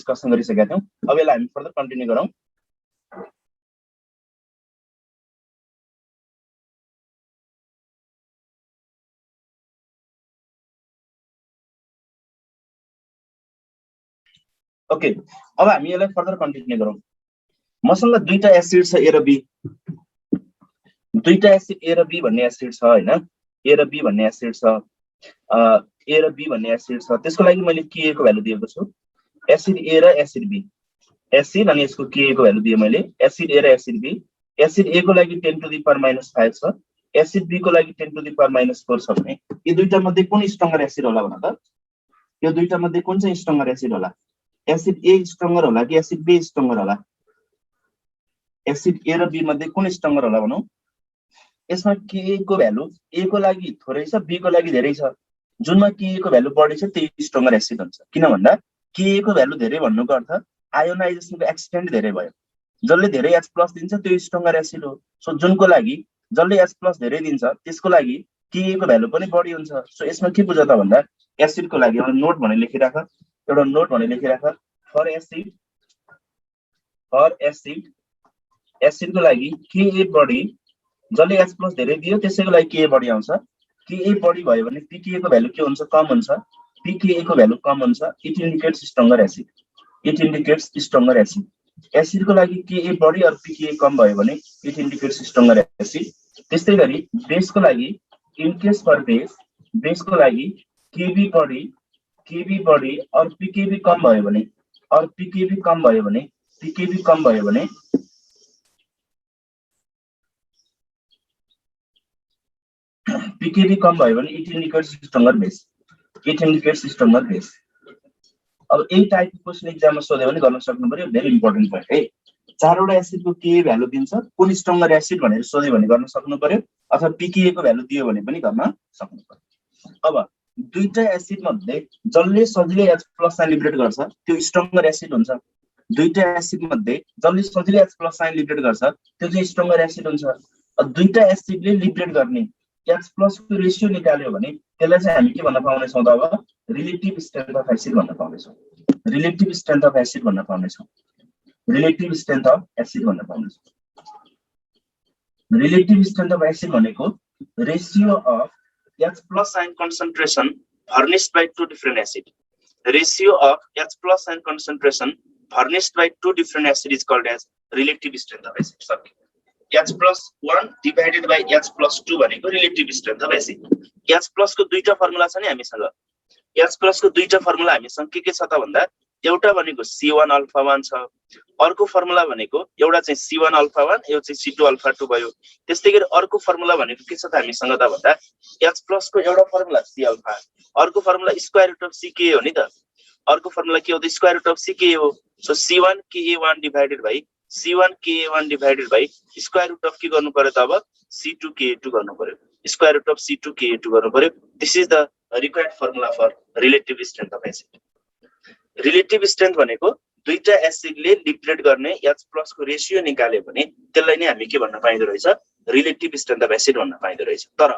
Discussion गरिसकेका थियौं। अब यसलाई हामी फर्दर कन्टिन्यू गरौँ। ओके, अब हामी यसलाई फर्दर कन्टिन्यू गरौँ। मसँग दुईटा एसिड छ ए र बी, दुईटा एसिड ए र बी भन्ने एसिड छ हैन, ए र बी भन्ने एसिड छ, ए र बी भन्ने एसिड छ। त्यसको लागि मैले के को भ्यालु दिएको छु, एसिड ए र एसिड बी, एसिड अनि यसको के को भ्यालु दिए मैले, एसिड ए र एसिड बी। एसिड ए को लागि 10 टु द पावर -5 छ, एसिड बी को लागि 10 टु द पावर -4 छ भने यी दुईटा मध्ये कुन स्ट्रङ्गर एसिड होला भन त? यो दुईटा मध्ये कुन चाहिँ स्ट्रङ्गर एसिड होला? एसिड ए स्ट्रङ्गर होला कि एसिड बी स्ट्रङ्गर होला? एसिड ए र बी मध्ये कुन स्ट्रङ्गर होला भनौं? यसमा के को भ्यालु ए को लागि थोरै छ, बी को लागि धेरै छ। जुनमा के को भ्यालु बढी छ त्यही स्ट्रङ्गर एसिड हुन्छ। किन भन्दा के को भ्यालु धेरै भन्नुको अर्थ आयोनाइजेसनको एक्सटेन्ट धेरै भयो। जसले धेरै H+ दिन्छ त्यो स्ट्रङ्गर एसिड हो। सो जुनको लागि जसले H+ धेरै दिन्छ त्यसको लागि के को भ्यालु पनि बढी हुन्छ। सो यसमा के बुझ्छ त भन्दा एसिड को लागि एउटा नोट भने लेखिराख, एउटा नोट भने लेखिराख। फर एसिड एसिड को लागि के बढी, जसले H+ धेरै दियो त्यसैको लागि के बढी आउँछ। के बढी भयो भने pKa को भ्यालु के हुन्छ, कम हुन्छ। pKa को भ्यालु कम हुन्छ, it indicates stronger acid, it indicates stronger acid. Acid को लागि के बढी और pKa कम भयो भने इट इन्डिकेट्स स्ट्रङ्गर एसिड। त्यस्तै गरी बेस को लागि इन केस फर बेस को लागि Kb बढी और pKb कम भयो भने, और pKb कम भयो भने pKb कम भयो भने pKb कम भयो भने it indicates stronger base, it indicates stronger base. अब यही टाइपको क्वेशन एक्जाममा सोध्यो भने गर्न सक्नु पर्यो। भेरी इम्पोर्टेन्ट पोइन्ट है। चारवटा एसिडको के भ्यालु दिन्छ, कुन स्ट्रङ्गर एसिड भनेर सोध्यो भने गर्न सक्नु पर्यो, अथवा pKa को भ्यालु दियो भने पनि गर्न सक्नु पर्यो। अब दुईटा एसिड मध्ये जसले सजिलै H+ साइन लिबरेट गर्छ त्यो स्ट्रङ्गर एसिड हुन्छ। दुईटा एसिड मध्ये जसले सजिलै H+ साइन लिबरेट गर्छ त्यो चाहिँ स्ट्रङ्गर एसिड हुन्छ। अब दुईटा एसिडले लिबरेट गर्ने H+ को रेशियो निकाल्यो भने त्यसलाई चाहिँ हामी के भन्न पाउने छौं त? अब रिलेटिभ स्ट्रेन्थ अफ एसिड भन्न पाउने छौं, रिलेटिभ स्ट्रेन्थ अफ एसिड भन्न पाउने छौं, रिलेटिभ स्ट्रेन्थ अफ एसिड भन्न पाउने छौं। रिलेटिभ स्ट्रेन्थ अफ एसिड भनेको ratio of H+ ion concentration furnished by to different acid, ratio of H+ ion concentration furnished by to different acid is called as relative strength of acid. सक्यो। H+1 divided by H+2 भनेको relative strength of acid. H+ को दुईटा formula छ नि हामीसँग। H+ को दुईटा formula हामीसँग के छ त भन्दा एउटा भनेको C1 अल्फा 1 छ, अर्को फर्मुला भनेको एउटा चाहिँ C1 अल्फा 1, यो चाहिँ C2 अल्फा 2 भयो। त्यस्तै गरी अर्को फर्मुला भनेको के छ त हामीसँग त भन्दा H+ को एउटा फर्मुला C अल्फा, अर्को formula square root of CKa हो नि त। अर्को फर्मुला के हो त? स्क्वायर रुट अफ CKa हो। So C1 Ka1 divided by C1 Ka1 divided by square root of के गर्नु पर्यो त? अब C2 Ka2 गर्नु पर्यो, square root of C2 Ka2 गर्नु पर्यो। This is the required formula for relative strength of acid. Relative strength भनेको दुईटा एसिडले लिबरेट गर्ने H+ को रेशियो निकाल्यो भने त्यसलाई नै हामी के भन्न पाइदो रहेछ? रिलेटिभ स्ट्रेन्थ अफ एसिड भन्न पाइदो रहेछ। तर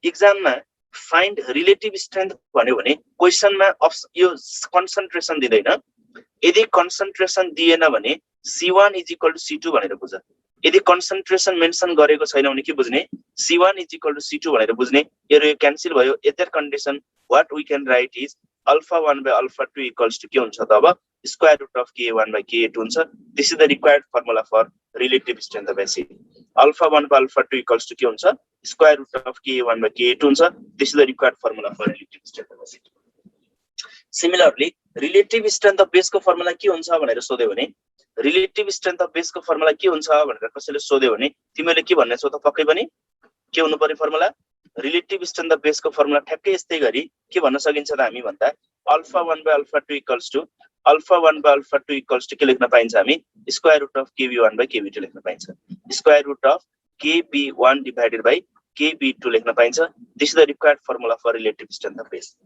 एक्जाममा फाइन्ड रिलेटिभ स्ट्रेन्थ भन्यो भने क्वेशनमा यो कन्सन्ट्रेसन दिँदैन। यदि कन्सन्ट्रेसन दिएन भने C1 is equal to C2 भनेर बुझ। यदि कन्सन्ट्रेसन मेन्सन गरेको छैन भने के बुझ्ने? C1 is equal to C2 भनेर बुझ्ने। यो क्यान्सल भयो। At that condition what we can write is alpha 1 by alpha 2 equals to के हुन्छ त? अब square root of Ka1 by Ka2 हुन्छ। This is the required formula for relative strength of acid. Alpha 1 by alpha 2 equals to के हुन्छ? Square root of Ka1 by Ka2 हुन्छ। This is the required formula for relative strength of acid. Similarly relative strength of बेसको formula के हुन्छ भनेर सोध्यो भने, relative strength of बेसको फर्मुला के हुन्छ भनेर कसैले सोध्यो भने तिमीले के भन्ने छौ त? पक्कै पनि के हुनु पर्यो फर्मुला? रिलेटिभ स्ट्रेन्थ अफ बेसको फर्मुला ठ्याक्कै यस्तै गरी के भन्न सकिन्छ त हामी भन्दा alpha 1 by alpha 2 equals to alpha 1 by alpha 2 equals to के लेख्न पाइन्छ हामी? Square root of Kb1 by Kb2 लेख्न पाइन्छ। Square root of Kb1 divided by Kb2 लेख्न पाइन्छ। This is the required formula for relative strength of base.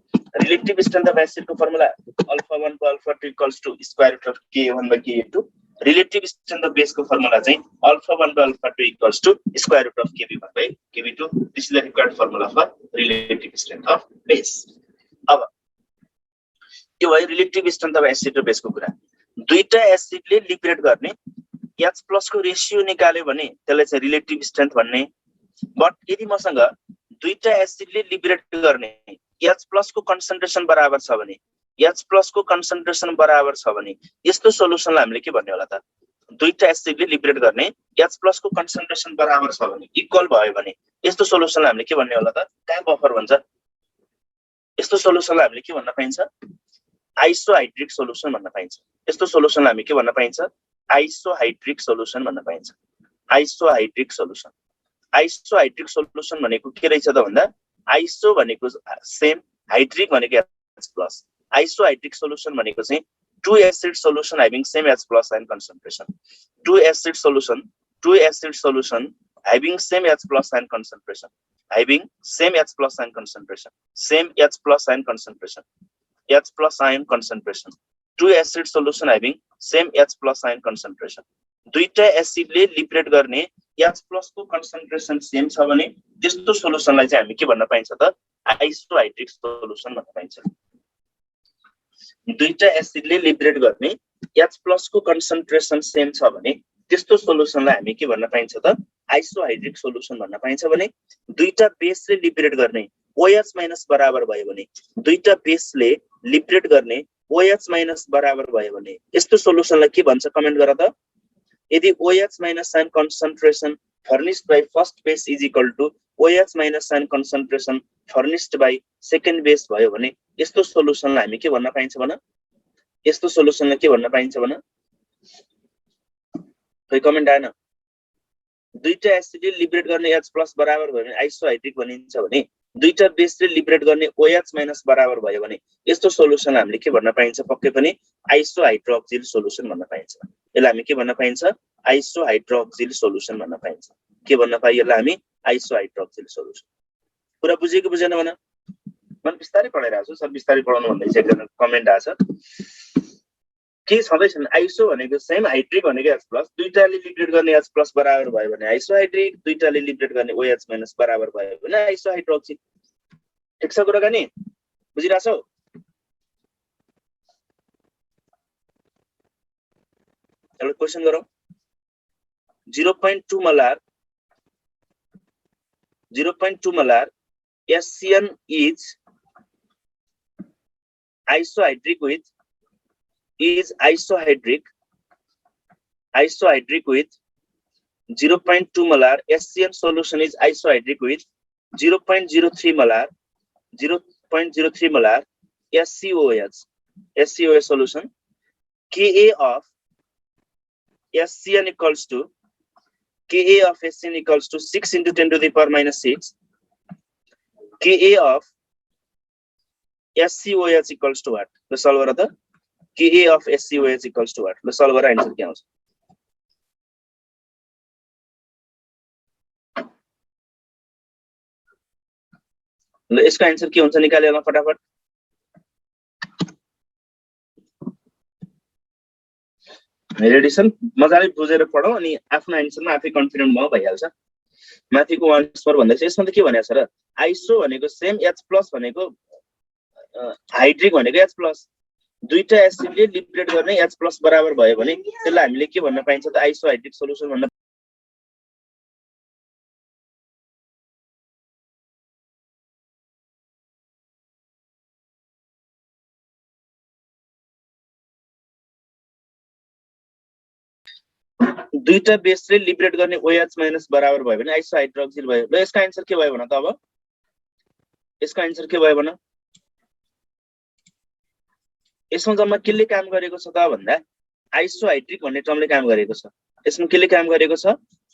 Relative strength of acid को formula alpha 1 by alpha 2 equals to square root of Ka1 by Ka2। Relative strength of base को formula चाहिँ alpha 1 by alpha 2 equals to square root of Kb1 by Kb2। This is the required formula for relative strength of base. अब यो भयो relative strength of acid र बेसको कुरा। दुईटा एसिडले liberate गर्ने H+ को रेशियो निकाल्यो भने त्यसलाई चाहिँ रिलेटिभ स्ट्रेन्थ भन्ने। बट यदि मसँग दुईटा एसिडले लिबरेट गर्ने H+ को कन्सन्ट्रेसन बराबर छ भने H+ को कन्सन्ट्रेसन बराबर छ भने यस्तो सोलुसनलाई हामीले के भन्ने होला त? दुईटा एसिडले लिबरेट गर्ने H+ को कन्सन्ट्रेसन बराबर छ भने इक्वल भयो भने यस्तो सोलुसनलाई हामीले के भन्ने होला त? कहाँ बफर भन्छ? यस्तो सोलुसनलाई हामीले के भन्न पाइन्छ? आइसोहाइड्रिक सोलुसन भन्न पाइन्छ। यस्तो सोलुसनलाई हामी के भन्न पाइन्छ? आइसोहाइड्रिक सोलुसन भन्न पाइन्छ। आइसोहाइड्रिक सोलुसन। आइसोहाइड्रिक सोलुसन भनेको के रहेछ त भन्दा आइसो भनेको सेम, हाइड्रिक भनेको H+। आइसोहाइड्रिक सोलुसन भनेको चाहिँ two acid solution having same H+ ion concentration. Two acid solution having same H+ ion concentration. Having same H+ ion concentration. Same H+ ion concentration. H+ ion concentration. Two acid solution having same H+ ion concentration. दुईटा एसिडले liberate गर्ने H+ को concentration same छ भने त्यस्तो सोलुसनलाई चाहिँ हामी के भन्न पाइन्छ त? आइसोहाइड्रिक सोलुसन भन्न पाइन्छ। दुईटा एसिडले लिबरेट गर्ने H+ को कन्सन्ट्रेसन सेम छ भने त्यस्तो सोलुसनलाई हामी के भन्न पाइन्छ त? आइसोहाइड्रिक सोलुसन भन्न पाइन्छ। भने दुईटा बेसले लिबरेट गर्ने OH- बराबर भयो भने दुईटा बेसले लिबरेट गर्ने OH- बराबर भयो भने यस्तो सोलुसनलाई के भन्छ? कमेन्ट गर त। यदि OH- ion concentration furnished by first base is equal to OH- ion concentration furnished by second base भयो भने यस्तो सोलुसनलाई हामी के भन्न पाइन्छ भन? यस्तो सोलुसनलाई के भन्न पाइन्छ भन? खै कमेन्ट आएन। दुईटा एसिडले लिबरेट गर्ने H+ बराबर भयो भने आइसोहाइड्रिक भनिन्छ भने दुईटा बेसले लिबरेट गर्ने OH- बराबर भयो भने यस्तो सोलुसन हामीले के भन्न पाइन्छ? पक्कै पनि आइसोहाइड्रोक्सिल सोलुसन भन्न पाइन्छ। यसलाई हामी के भन्न पाइन्छ? आइसोहाइड्रोक्सिल सोलुसन भन्न पाइन्छ। के भन्न पाइयो यसलाई हामी? आइसोहाइड्रोक्सिल सोलुसन। कुरा बुझेको बुझेन भन? मन बिस्तारै पढाइरहेको छु सर, बिस्तारै पढाउनु भन्दैछ। एकजना कमेन्ट आछ के छँदैछ भने आइसो भनेको सेम, हाइड्रिक भनेको H+, दुईटाले लिबरेट गर्ने H+ बराबर भयो भने आइसोहाइड्रिक, दुईटाले लिबरेट गर्ने OH- बराबर भयो भने आइसोहाइड्रोक्सिल। ठिक छ कुराकानी? बुझिरहेछौ? एउटा क्वेशन गरौँ। 0.2 molar SCN is isohydric with 0.2 molar SCN solution is isohydric with 0.03 molar SCOH solution. Ka of SCN equals to 6 into 10 to the power minus 6. Ka of SCOH equals to what? The solver of the Ka of SCOH equals to what? The solver answer क्या आउँछ? ल यसको answer के हुन्छ निकालेर फटाफट। Ready छन्? मजाले बुझेर पढौँ अनि आफ्नो आन्सरमा आफै कन्फिडेन्ट भयो भइहाल्छ। माथिको 1 भन्दैछ। यसमा त के भनेको छ र? आइसो भनेको सेम, H+ भनेको हाइड्रिक भनेको H+। दुईटा एसिडले लिबरेट गर्ने H+ बराबर भयो भने त्यसलाई हामीले के भन्न पाइन्छ त? आइसोहाइड्रिक सोलुसन भन्न। दुईटा बेसले लिबरेट गर्ने OH- बराबर भयो भने आइसोहाइड्रोक्सिल भयो। ल यसको आन्सर के भयो भन त? अब यसको आन्सर के भयो भन? यसमा जम्मा केले काम गरेको छ त भन्दा आइसोहाइड्रिक भन्ने टर्मले काम गरेको छ। यसमा केले काम गरेको छ?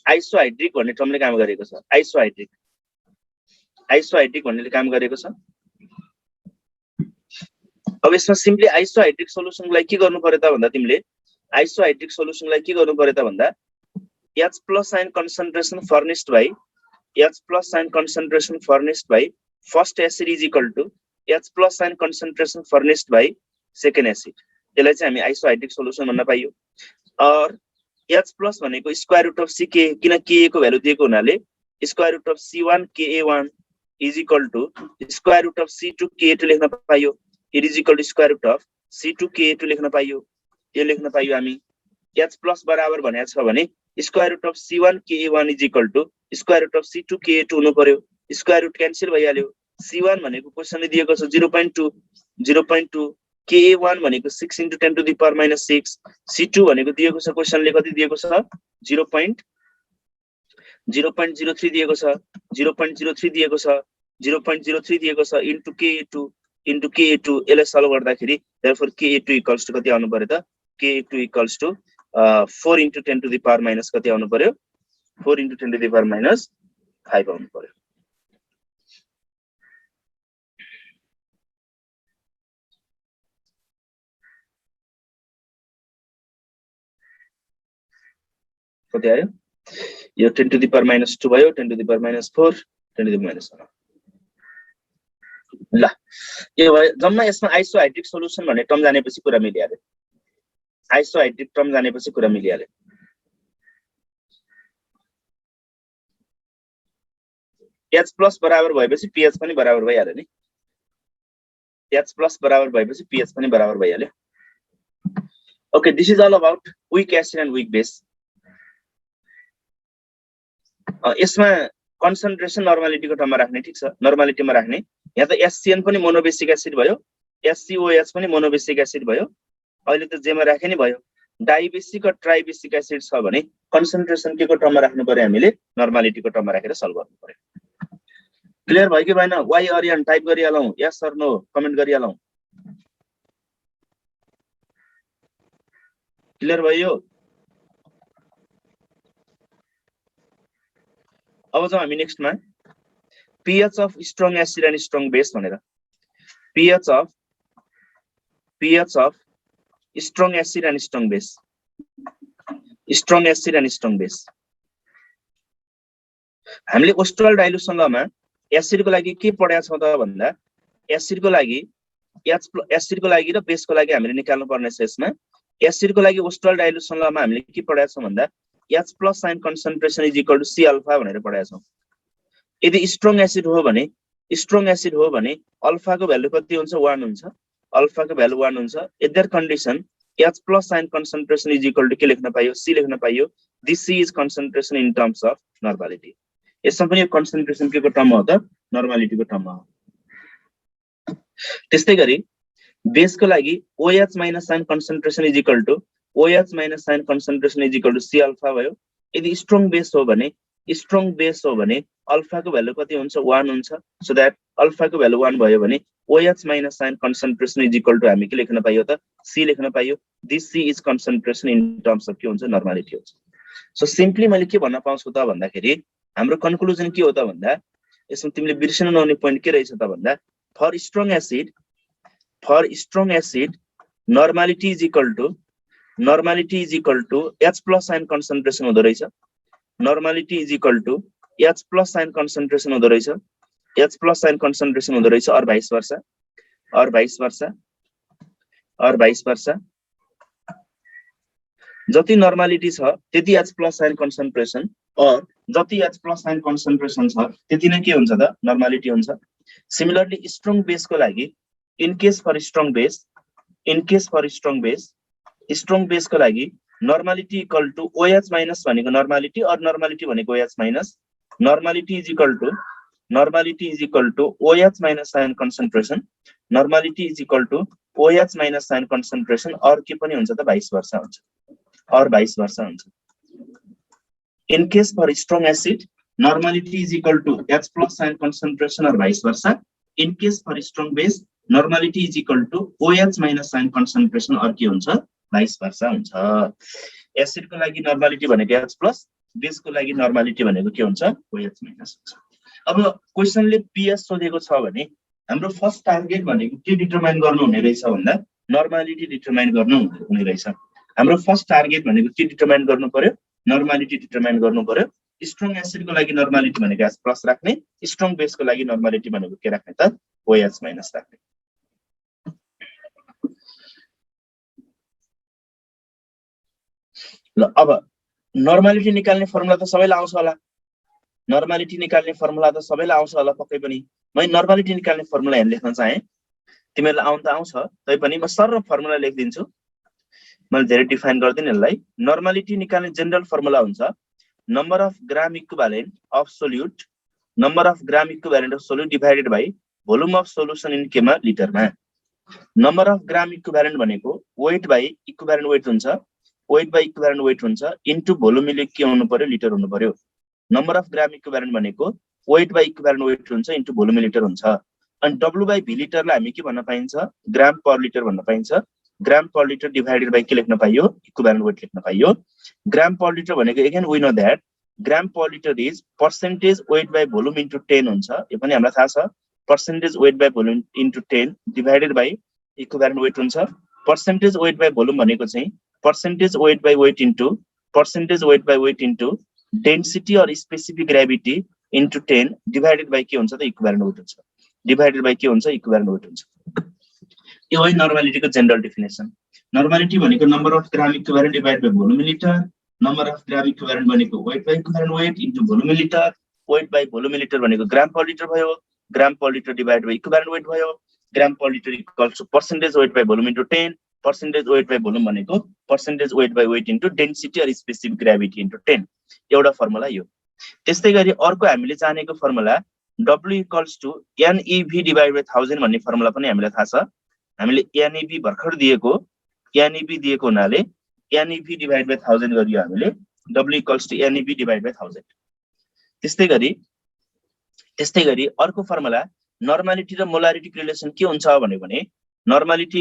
आइसोहाइड्रिक भन्ने टर्मले काम गरेको छ। आइसोहाइड्रिक भन्नेले काम गरेको छ। अब यसमा सिम्पली आइसोहाइड्रिक सोलुसनलाई के गर्नु पर्यो त भन्दा तिमीले आइसोहाइड्रिक सोलुसनलाई के गर्नु पर्यो त भन्दा H+ ion concentration furnished by first acid is equal to H+ ion concentration furnished by second acid. यसलाई चाहिँ हामी आइसोहाइड्रिक सोलुसन भन्न पाइयो। और H+ भनेको स्क्वायर रुट अफ Ck, किन Ka को भ्यालु दिएको हुनाले square root of C1 Ka1 is equal to square root of C2 Ka2 लेख्न पाइयो। It is equal to square root of C2 Ka2 लेख्न पाइयो। यो लेख्न पाइयो हामी h प्लस बराबर भनेको छ भने square root of c1 ka1 is equal to square root of c2 ka2 हुनु पर्यो स्क्वायर रुट क्यान्सल भइहाल्यो c1 भनेको क्वेशनले दिएको छ 0.2 ka1 भनेको 6 into 10 to the power minus 6 c2 भनेको दिएको छ क्वेशनले कति दिएको छ 0.03 दिएको छ 0.03 दिएको छ 0.03 दिएको छ into ka2 यसलाई सल्भ गर्दाखेरि therefore ka2 equals to कति आउनु पर्यो त ka2 equals to 4 into 10 to the power minus कति आउनु पर्यो 4 into 10 to the power minus 5 आउनु पर्यो कति आयो यो 10 to the power minus 2 भयो 10 to the power minus 4 10 to the power minus 1 ल यो भयो जम्मा यसमा आइसोहाइड्रिक सोलुसन भन्ने टर्म जानेपछि कुरा मिलिहाल्यो आइसोहाइड्रिक टर्म जानेपछि कुरा मिलिहाल्यो H प्लस बराबर भएपछि pH पनि बराबर भइहाल्यो नि H प्लस बराबर भएपछि pH पनि बराबर भइहाल्यो okay this is all about weak acid and weak base यसमा कन्सन्ट्रेसन नर्मालिटीको टर्ममा राख्ने ठीक छ नर्मालिटीमा राख्ने यहाँ त एससीएन पनि मोनोबेसिक एसिड भयो एससीओएच पनि मोनोबेसिक एसिड भयो अहिले त जेमा राखे नि भयो डाइबेसिक र ट्राइबेसिक एसिड छ भने कन्सन्ट्रेसन के को टर्ममा राख्नु पर्यो हामीले नर्मालिटीको टर्ममा राखेर सल्भ गर्नु पर्यो क्लियर भयो कि भएन वाइ अरियन टाइप गरिहालौं यस अर नो कमेन्ट गरिहालौं क्लियर भयो अब जाउँ हामी नेक्स्टमा pH of strong acid and strong base भनेर pH of strong acid and strong base हामीले ओस्टल डाइल्युसन लमा एसिड को लागि के पढाएको छौं त भन्दा एसिड को लागि र बेस को लागि हामीले निकाल्नु पर्ने छ यसमा एसिड को लागि ओस्टल डाइल्युसन लमा हामीले के पढाएको छौं भन्दा H plus sign concentration is equal to C alpha भनेर पढाएको छौं यदि स्ट्रङ एसिड हो भने अल्फा को भ्यालु कति हुन्छ 1 हुन्छ अल्फा को भ्यालु 1 हुन्छ either condition H plus sign concentration is equal to के लेख्न पाइयो C लेख्न पाइयो this C is concentration in terms of normality यसमा पनि यो कन्सन्ट्रेसन के को टर्म हो त नर्मालिटी को टर्म हो त्यस्तै गरी बेस को लागि OH minus sign concentration is equal to OH minus sign concentration is equal to C alpha भयो यदि स्ट्रङ बेस हो भने अल्फा को भ्यालु कति हुन्छ 1 हुन्छ सो दैट अल्फा को भ्यालु 1 भयो भने OH minus sign concentration is equal to हामी के लेख्न पाइयो त C लेख्न पाइयो this C is concentration in terms of के हुन्छ नर्मालिटी हुन्छ सो सिम्पली मैले के भन्न पाउँछु त भन्दाखेरि हाम्रो कन्क्लुजन के हो त भन्दा यसमा तिमीले बिर्सन नहुने पोइन्ट के रहेछ त भन्दा for strong acid normality is equal to H plus sign concentration हुँदो रहेछ normality is equal to H plus sign concentration हुँदो रहेछ और भाइस वर्सा जति नर्मालिटी छ त्यति H plus sign concentration और जति H plus sign concentration छ त्यति नै के हुन्छ त नर्मालिटी हुन्छ सिमिलरली स्ट्रङ बेस को लागि in case for strong base को लागि normality equal to OH minus भनेको नर्मालिटी और नर्मालिटी भनेको OH minus normality is equal to OH minus sign concentration normality is equal to OH minus sign concentration और के पनि हुन्छ त भाइस वर्सा हुन्छ in case for strong acid normality is equal to H plus sign concentration और vice versa in case for strong base normality is equal to OH minus sign concentration और के हुन्छ भाइस वर्सा हुन्छ acid को लागि normality भनेको H plus base को लागि नर्मालिटी भनेको के हुन्छ OH माइनस हुन्छ अब क्वेशनले pH सोधेको छ भने हाम्रो फर्स्ट टार्गेट भनेको के डिटरमाइन गर्नु हुने रहेछ भन्दा नर्मालिटी डिटरमाइन गर्नु हुने रहेछ हाम्रो फर्स्ट टार्गेट भनेको के डिटरमाइन गर्नु पर्यो नर्मालिटी डिटरमाइन गर्नु पर्यो स्ट्रङ एसिड को लागि नर्मालिटी भनेको H प्लस राख्ने स्ट्रङ बेस को लागि नर्मालिटी भनेको के राख्ने त OH माइनस राख्ने ल अब नर्मालिटी निकाल्ने फर्मुला त सबैलाई आउँछ होला पक्कै पनि म नर्मालिटी निकाल्ने फर्मुला हेर्न लेख्न चाहे तिमीहरुलाई आउन त आउँछ तै पनि म सरल फर्मुला लेख्दिन्छु मैले धेरै डिफाइन गर्दिन यसलाई। नर्मालिटी निकाल्ने जनरल फर्मुला हुन्छ number of gram equivalent of solute, number of gram equivalent of solute divided by volume of solution in केमा लिटरमा। नम्बर अफ ग्राम इक्विभ्यालेन्ट भनेको वेट बाइ इक्विभ्यालेन्ट वेट हुन्छ, वेट बाइ इक्विभ्यालेन्ट वेट हुन्छ into volume के हुनु पर्यो, litre हुनु पर्यो। नम्बर अफ ग्राम इक्विभ्यालेन्ट भनेको वेट बाइ इक्विभ्यालेन्ट वेट हुन्छ इन्टु भोल्युम लिटर हुन्छ। अनि डब्लु बाइ भी लिटरलाई हामी के भन्न पाइन्छ, ग्राम पर लिटर भन्न पाइन्छ। Gram per litre divided by के लेख्न पाइयो, इक्विभ्यालेन्ट वेट लेख्न पाइयो। ग्राम पर लिटर भनेको again we know that gram per litre is percentage weight by volume into 10 हुन्छ। यो पनि हामीलाई थाहा छ, percentage weight by volume into 10 divided by equivalent weight हुन्छ। पर्सेन्टेज वेट बाइ भोल्युम भनेको चाहिँ percentage weight by weight into percentage weight by weight into density और specific gravity into 10 divided by के हुन्छ त, इक्विभ्यालेन्ट वेट हुन्छ। Divided by के हुन्छ, इक्विभ्यालेन्ट वेट हुन्छ। यो है नर्मालिटीको जनरल डेफिनेसन। नर्मालिटी भनेको number of gram equivalent divided by volume litre, number of gram equivalent भनेको weight by equivalent weight into volume litre, weight by volume litre भनेको ग्राम पर लिटर भयो, gram per litre divided by equivalent weight भयो। Gram per litre equals to percentage weight by volume into 10, percentage weight by volume भनेको percentage weight by weight into density और specific gravity into 10, एउटा formula यो। त्यस्तै गरी अर्को हामीले जानेको formula W equals to NEV divided by 1000 भन्ने फर्मुला पनि हामीलाई थाहा छ। हामीले NEV भर्खर दिएको, NEV दिएको हुनाले NEV डिभाइडेड बाइ 1000 गरियो हामीले, W equals to NEV divided by 1000। त्यस्तै गरी अर्को फर्मुला नर्मालिटी र मोलारिटी रिलेसन के हुन्छ भने normality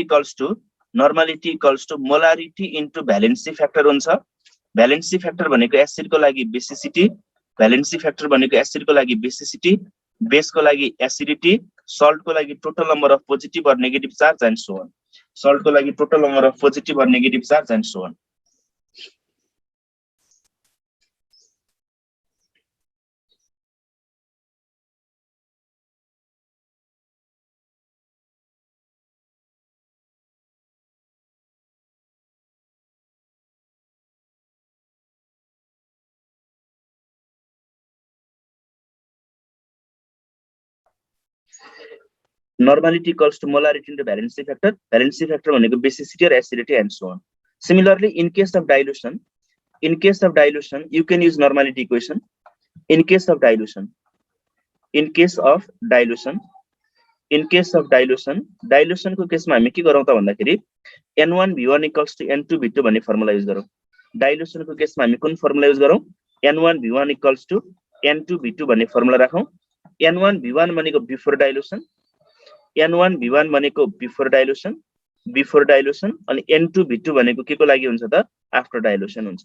equals to molarity into valency factor हुन्छ। भ्यालेन्सी फ्याक्टर भनेको एसिडको लागि बेसिसिटी, भ्यालेन्सी फ्याक्टर भनेको एसिडको लागि बेसिसिटी, बेसको लागि एसिडिटी, सल्टको लागि टोटल नम्बर अफ पोजिटिभ और negative charge and so on. सल्टको लागि टोटल नम्बर अफ पोजिटिभ और negative charge and so on. Normality equals to molarity into valency factor. Valency factor भनेको basicity or acidity and so on. Similarly, in case of dilution, you can use normality equation. In case of dilution, dilution को केसमा हामी के गरौँ त भन्दाखेरि N1V1 equals to N2V2 भन्ने formula use गरौँ। डाइल्युसन को केसमा हामी कुन फर्मुला युज गरौँ, N1V1 equals to N2V2 भन्ने फर्मुला राखौँ। N1V1 भनेको बिफोर डाइल्युसन, N1V1 भनेको बिफोर डाइल्युसन अनि N2V2 भनेको के को लागि हुन्छ त, आफ्टर डाइल्युसन हुन्छ।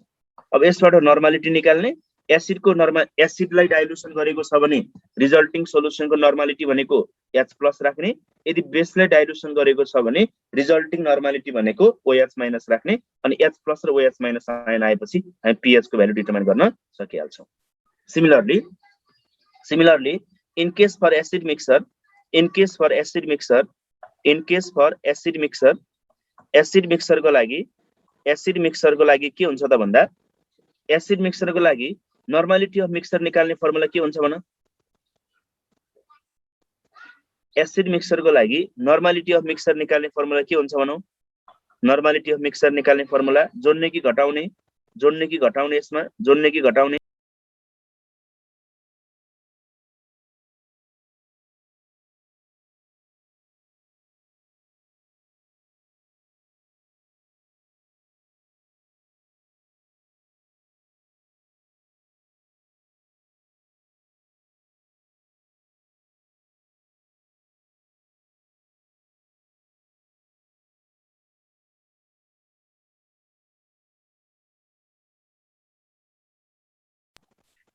अब यसबाट नर्मालिटी निकाल्ने, एसिडलाई डाइल्युसन गरेको छ भने रिजल्टिङ सोलुसनको नर्मालिटी भनेको H+ राख्ने, यदि बेसलाई डाइल्युसन गरेको छ भने रिजल्टिङ नर्मालिटी भनेको OH- राख्ने अनि H+ र OH- आयन आएपछि हामी pH को भ्यालु डिटरमाइन गर्न सकिहाल्छौँ। Similarly, in case for acid mixer, acid mixer को लागि के हुन्छ त भन्दा एसिड मिक्सर को लागि नर्मालिटी अफ मिक्सर निकाल्ने फर्मुला के हुन्छ भन। एसिड मिक्सर को लागि नर्मालिटी अफ मिक्सर निकाल्ने फर्मुला के हुन्छ भनौं। नर्मालिटी अफ मिक्सर निकाल्ने फर्मुला जोड्ने कि घटाउने, यसमा जोड्ने कि घटाउने।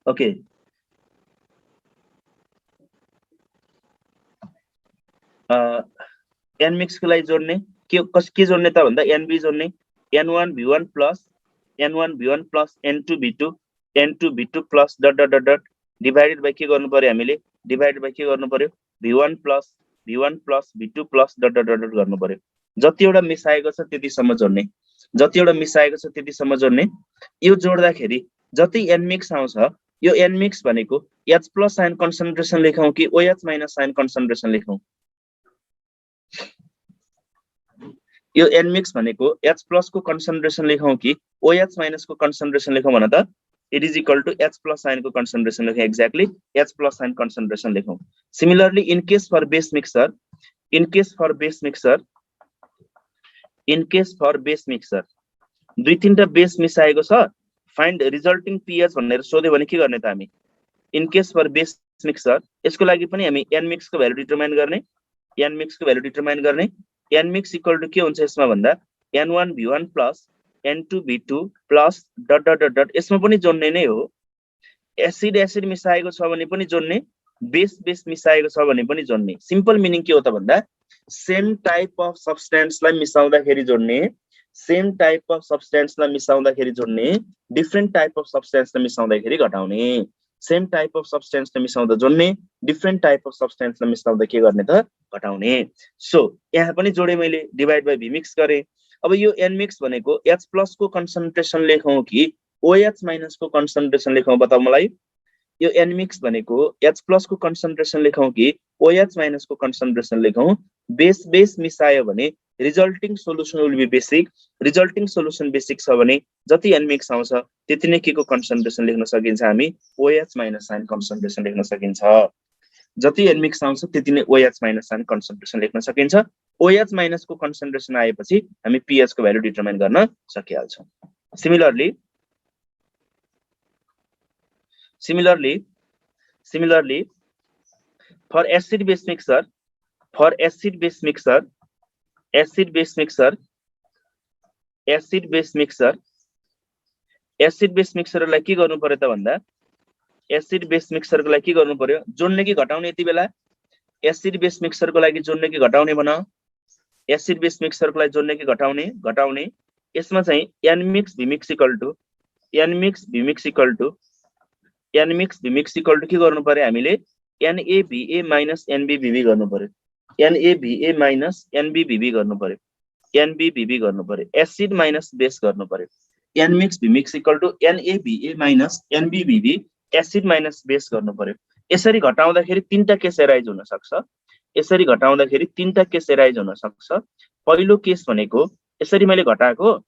ओके, एन मिक्स को लागि जोड्ने के जोड्ने त भन्दा एनबी जोड्ने, N1V1 plus N2V2 plus dot divided by के गर्नु पर्यो हामीले, V1 plus V2 plus dot गर्नु पर्यो। जतिवटा मिसाएको छ त्यतिसम्म जोड्ने, यो जोड्दाखेरि जति एन मिक्स आउँछ यो एन मिक्स भनेको H+ आयन कन्सन्ट्रेसन लेखौं कि OH- आयन कन्सन्ट्रेसन लेखौं। यो n मिक्स भनेको H प्लस को कन्सन्ट्रेसन लेखौं कि OH माइनस को कन्सन्ट्रेसन लेखौं भन त it is equal to H plus ion को concentration लेखें exactly H plus ion concentration लेखौं. Similarly, in case for base mixer, दुई तीनटा बेस मिसाएको छ, find resulting pH भनेर सोध्यो भने के गर्ने त हामी? In case for base mixer, यसको लागि पनि हामी n mix को भ्यालु डिटरमाइन गर्ने, n mix equal to के हुन्छ यसमा भन्दा n1v1 plus n2v2 plus ... यसमा पनि जोड्ने नै हो. एसिड मिसाएको छ भने पनि जोड्ने, बेस मिसाएको छ भने पनि जोड्ने. सिम्पल मिनिङ के हो त भन्दा सेम टाइप अफ सब्स्टेन्सलाई मिसाउँदाखेरि जोड्ने, डिफरेन्ट टाइप अफ सब्स्टेन्सलाई मिसाउँदाखेरि घटाउने. सेम टाइप अफ सब्स्टेन्सलाई मिसाउँदा जोड्ने, डिफरेन्ट टाइप अफ सब्स्टेन्सलाई मिसाउँदा के गर्ने त घटाउने. सो यहाँ पनि जोडे मैले, डिभाइड बाइ भी मिक्स गरे. अब यो n मिक्स भनेको H प्लस को कन्सन्ट्रेसन लेखौं कि OH माइनस को कन्सन्ट्रेसन लेखौं बताऊ मलाई. यो n मिक्स भनेको H प्लस को कन्सन्ट्रेसन लेखौं कि OH माइनस को कन्सन्ट्रेसन लेखौं. बेस मिसायो भने resulting solution will be basic. Resulting solution basic छ भने जति n मिक्स आउँछ त्यति नै के को कन्सन्ट्रेसन लेख्न सकिन्छ हामी OH माइनस आयन कन्सन्ट्रेसन लेख्न सकिन्छ. जति n मिक्स आउँछ त्यति नै OH माइनस आयन कन्सन्ट्रेसन लेख्न सकिन्छ. OH माइनस को कन्सन्ट्रेसन आएपछि हामी pH को भ्यालु डिटरमाइन गर्न सकिहाल्छौं. Similarly, for acid base mixer, लाई के गर्नु पर्यो त भन्दा एसिड बेस मिक्सर को लागि के गर्नु पर्यो? जोड्ने कि घटाउने? यति बेला एसिड बेस मिक्सर को लागि जोड्ने कि घटाउने भन? एसिड बेस मिक्सर को लागि जोड्ने कि घटाउने. यसमा चाहिँ n mix v mix equal to के गर्नु पर्यो हामीले? NaBa minus NbBb गर्नु पर्यो. NaBa minus NbBb गर्नु पर्यो. एसिड माइनस बेस गर्नु पर्यो. n mix v mix equal to NaBa minus NbBb acid minus base गर्नु पर्यो. यसरी घटाउँदाखेरि तीनटा केस एराइज हुन सक्छ. पहिलो केस भनेको यसरी मैले घटाएको,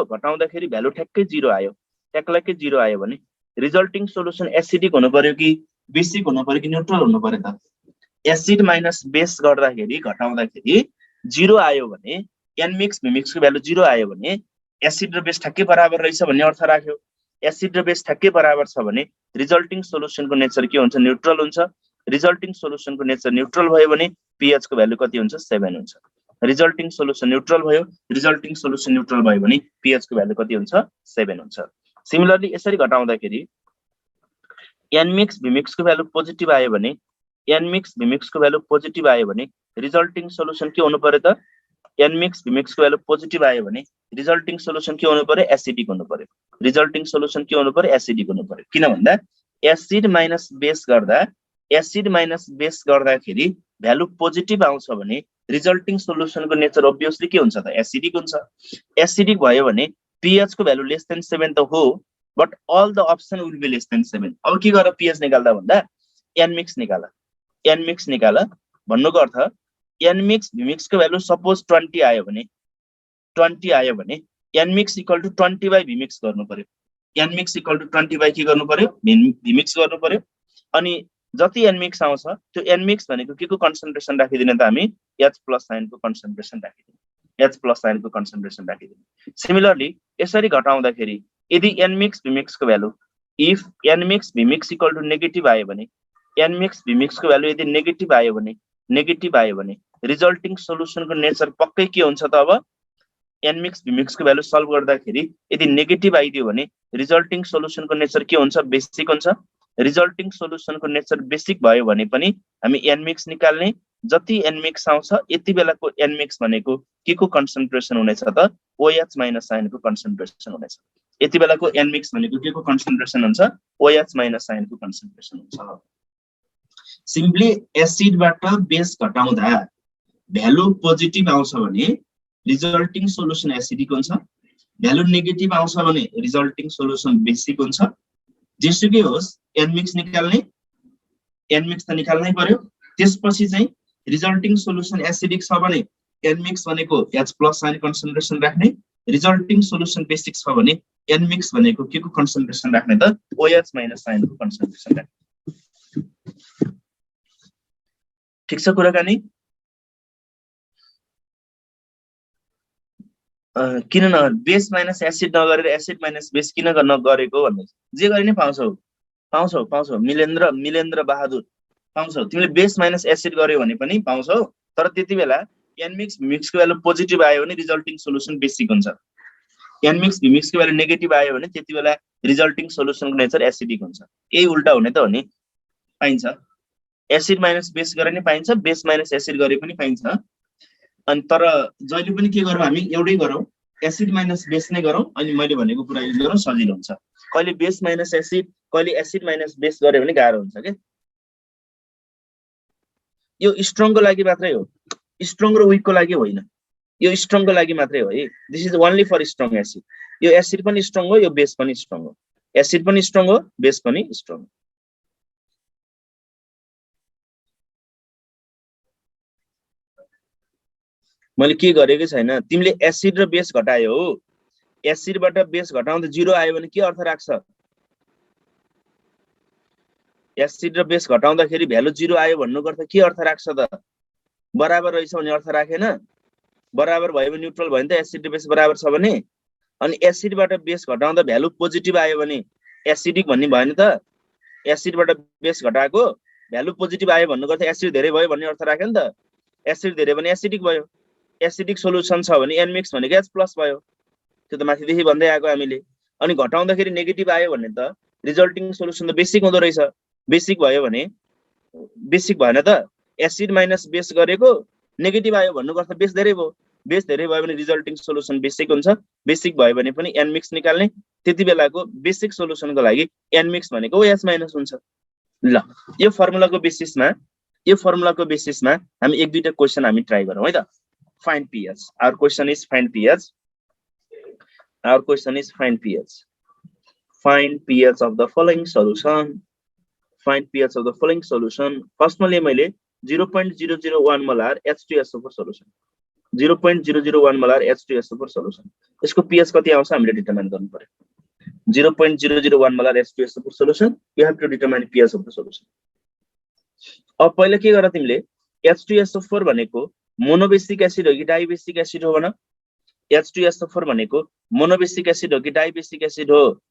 घटाउँदाखेरि भ्यालु ठ्याक्कै 0 आयो भने रिजल्टिङ सोलुसन एसिडिक हुनु पर्यो कि बेसिक हुनु पर्यो कि न्यूट्रल हुनु पर्यो त? एसिड माइनस बेस गर्दाखेरि घटाउँदाखेरि 0 आयो भने n मिक्स v मिक्स को भ्यालु 0 आयो भने एसिड र बेस ठ्याक्कै बराबर रहेछ भन्ने अर्थ राख्यो. एसिड र बेस ठ्याक्कै बराबर छ भने रिजल्टिङ सोलुसनको नेचर के हुन्छ? न्यूट्रल हुन्छ. रिजल्टिङ सोलुसनको नेचर न्यूट्रल भयो भने pH को भ्यालु कति हुन्छ? 7 हुन्छ. रिजल्टिङ सोलुसन न्यूट्रल भयो भने pH को भ्यालु कति हुन्छ? 7 हुन्छ. सिमिलरली यसरी घटाउँदाखेरि n मिक्स v मिक्स को भ्यालु पोजिटिभ आयो भने रिजल्टिङ सोलुसन के हुनु पर्यो त? n मिक्स v मिक्स को भ्यालु पोजिटिभ आयो भने रिजल्टिङ सोलुसन के हुनु पर्यो? एसिडिक हुनु पर्यो. किन भन्दा एसिड माइनस बेस गर्दाखेरि भ्यालु पोजिटिभ आउँछ भने रिजल्टिङ सोलुसनको नेचर obviously के हुन्छ त? एसिडिक हुन्छ. एसिडिक भयो भने pH को भ्यालु लेस देन 7 त हो, but all the option will be less than 7. अब के गरेर pH निकाल्दा भन्दा n मिक्स निकाल भन्नुको अर्थ n मिक्स v मिक्स को भ्यालु सपोज 20 आयो भने n mix equal to 20 by v mix गर्नु पर्यो. n mix equal to 20 by के गर्नु पर्यो? v मिक्स गर्नु पर्यो. अनि जति n मिक्स आउँछ त्यो n मिक्स भनेको के को कन्सन्ट्रेसन राखिदिने त हामी? H प्लस आयन को कन्सन्ट्रेसन राखिदिने. सिमिलरली यसरी घटाउँदाखेरि यदि n मिक्स v मिक्स को value if n mix v mix equal to negative आयो भने n मिक्स v मिक्स को भ्यालु यदि नेगेटिभ आयो भने रिजल्टिङ सोलुसनको नेचर पक्कै के हुन्छ त? अब n मिक्स v मिक्स को भ्यालु सल्भ गर्दाखेरि यदि नेगेटिभ आइदियो भने रिजल्टिङ सोलुसनको नेचर के हुन्छ? बेसिक हुन्छ. रिजल्टिङ सोलुसनको नेचर बेसिक भयो भने पनि हामी n मिक्स निकाल्ने. जति n मिक्स आउँछ यति बेलाको n मिक्स भनेको के को कन्सन्ट्रेसन हुनेछ त? OH माइनस आयनको कन्सन्ट्रेसन हुनेछ. यति बेलाको n मिक्स भनेको के को कन्सन्ट्रेसन हुन्छ? OH माइनस आयनको कन्सन्ट्रेसन हुन्छ. सिम्पली एसिडबाट बेस घटाउँदा भ्यालु पोजिटिभ आउँछ भने रिजल्टिङ सोलुसन एसिडिक हुन्छ. भ्यालु नेगेटिभ आउँछ भने रिजल्टिङ सोलुसन बेसिक हुन्छ. जेसुकै होस् n मिक्स निकाल्नै पर्यो. त्यसपछि चाहिँ रिजल्टिङ सोलुसन एसिडिक छ भने n मिक्स भनेको H प्लस साइन कन्सन्ट्रेसन राख्ने, रिजल्टिङ सोलुसन बेसिक छ भने n मिक्स भनेको के को कन्सन्ट्रेसन राख्ने त OH माइनस साइन को कन्सन्ट्रेसन राख्ने। ठीक छ कुराकानी? किन न बेस माइनस एसिड नगरेर एसिड माइनस बेस किन नगरेको भन्दै जे गरे नि पाउँछौ मिलेन्द्र बहादुर पाउँछौ। तिमीले बेस माइनस एसिड गर्यो भने पनि पाउँछौ, तर त्यति बेला n मिक्सको भ्यालु पोजिटिभ आयो भने रिजल्टिङ सोलुसन बेसिक हुन्छ। n मिक्सको भ्यालु नेगेटिभ आयो भने त्यति बेला रिजल्टिङ सोलुसनको नेचर एसिडिक हुन्छ। यही उल्टा हुने त हो नि, पाइन्छ। एसिड माइनस बेस गरे नि पाइन्छ, बेस माइनस एसिड गरे पनि पाइन्छ। अनि तर जहिले पनि के गरौँ हामी एउटै गरौँ, एसिड माइनस बेस नै गरौँ, अनि मैले भनेको कुरा युज गरौँ, सजिलो हुन्छ। कहिले बेस माइनस एसिड, कहिले एसिड माइनस बेस गरे भने गाह्रो हुन्छ के। यो स्ट्रङको लागि मात्रै हो, स्ट्रङ र विकको लागि होइन। यो स्ट्रङको लागि मात्रै हो है। This is only for strong acid. यो एसिड पनि स्ट्रङ हो, यो बेस पनि स्ट्रङ हो। एसिड पनि स्ट्रङ हो, बेस पनि स्ट्रङ हो। मैले के गरेकै छैन, तिमीले एसिड र बेस घटायो हो, एसिडबाट बेस घटाउँदा 0 आयो भने के अर्थ राख्छ? एसिड र बेस घटाउँदाखेरि भ्यालु 0 आयो भन्नुको अर्थ के अर्थ राख्छ त? बराबर रहेछ भन्ने अर्थ राखेन? बराबर भयो भने न्युट्रल भयो नि त, एसिड र बेस बराबर छ भने। अनि एसिडबाट बेस घटाउँदा भ्यालु पोजिटिभ आयो भने एसिडिक भन्ने भएन त? एसिडबाट बेस घटाएको भ्यालु पोजिटिभ आयो भन्नुको अर्थ एसिड धेरै भयो भन्ने अर्थ राख्यो नि त। एसिड धेरै भने एसिडिक भयो, एसिडिक सोलुसन छ भने n मिक्स भनेको H प्लस भयो। त्यो त माथिदेखि भन्दै आएको हामीले। अनि घटाउँदाखेरि नेगेटिभ आयो भने त रिजल्टिङ सोलुसन त बेसिक हुँदो रहेछ। बेसिक भयो भने बेसिक भएन त? एसिड माइनस बेस गरेको नेगेटिभ आयो भन्नुको अर्थ बेस धेरै भयो, बेस धेरै भयो भने रिजल्टिङ सोलुसन बेसिक हुन्छ। बेसिक भयो भने पनि n मिक्स निकाल्ने, त्यति बेलाको बेसिक सोलुसनको लागि n मिक्स भनेको OH माइनस हुन्छ। ल यो फर्मुलाको बेसिसमा हामी एक दुईटा क्वेशन हामी ट्राई गरौँ है त। Find pH. Our question is find pH. Find pH of the following solution. Find pH of the following solution. First मैले 0.001 molar H2SO4 solution. 0.001 molar H2SO4 solution. यसको pH कति आउँछ हामीले डिटरमाइन गर्नु पर्यो। 0.001 molar H2SO4 solution. You have to determine pH of the solution. अब पहिला के गर तिमीले H2SO4 भनेको मोनोबेसिक एसिड हो कि डाइबेसिक एसिड हो भन? H2SO4 भनेको मोनोबेसिक एसिड हो कि डाइबेसिक एसिड हो?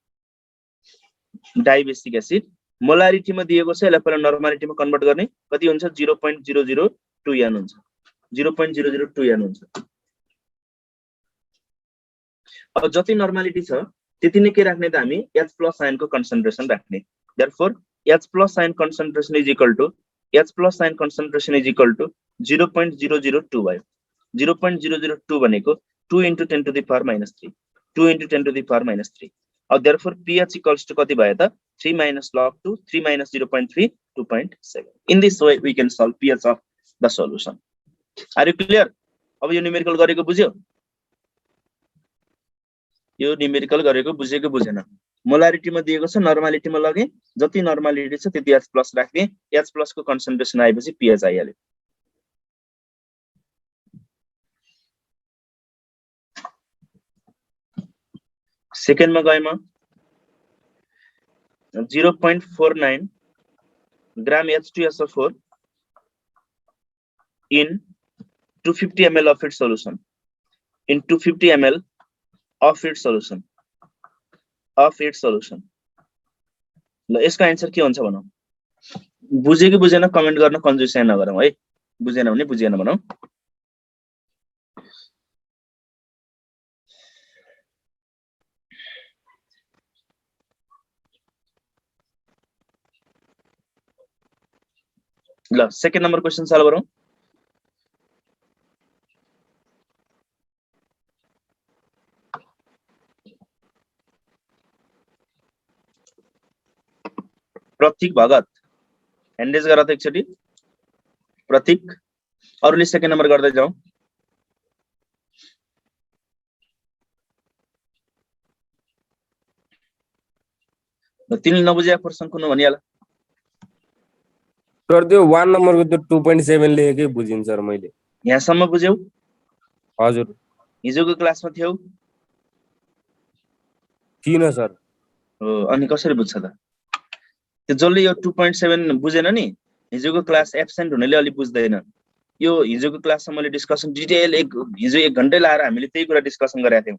Dibasic acid. मोलारिटीमा दिएको छ, यसलाई पहिला नर्मालिटीमा कन्भर्ट गर्ने, कति हुन्छ? 0.002 n हुन्छ। 0.002 n हुन्छ। अब जति नर्मालिटी छ त्यति नै के राख्ने त हामी? H प्लस आयनको कन्सन्ट्रेसन राख्ने। Therefore H plus ion concentration is equal to 0.002 भयो। 0.002 भनेको 2 × 10 to the power minus 3, 2 × 10 to the power minus 3। अब therefore pH equals to कति भयो त? 3 minus log 2, 3 minus 0.3, 2.7। In this way we can solve pH of the solution. Are you clear? अब यो numerical गरेको बुझ्यो? यो न्यूमेरिकल गरेको बुझेको बुझेन? मोलारिटीमा दिएको छ, नर्मालिटीमा लगे, जति नर्मालिटी छ त्यति H प्लस राख्ने। H प्लस को कन्सन्ट्रेसन आएपछि pH आइहाल्यो। सेकेन्डमा गए म 0.49 ग्राम H2SO4 in 250 ml of its solution. In 250 ml of its solution. ल यसको आन्सर के हुन्छ भनौं? बुझ्यो कि बुझेन कमेन्ट गर्न कन्जुसिया नगरौँ है। बुझेन भने बुझेन भनौं। ल सेकेन्ड नम्बर क्वेशन सल्भ गरौँ। प्रतीक भगत ह्यान्ड रेज गर त एकचोटी। प्रतीक, अरूले सेकेन्ड नम्बर गर्दै जाऊ। तिमीले नबुझेको प्रश्न कुन भनिहाल। सर त्यो 1 नम्बरको त्यो 2.7 लेखेकै बुझिन सर मैले। यहाँसम्म बुझ्यौ? हजुर हिजोको क्लासमा थियौ? थिएन सर। हो, अनि कसरी बुझ्छ त? त्यो जसले यो 2.7 बुझेन नि, हिजोको क्लास एब्सेन्ट हुनेले अलि बुझ्दैन। यो हिजोको क्लासमा मैले डिस्कसन डिटेल हिजो 1 घण्टै लाएर हामीले त्यही कुरा डिस्कसन गरेका थियौँ।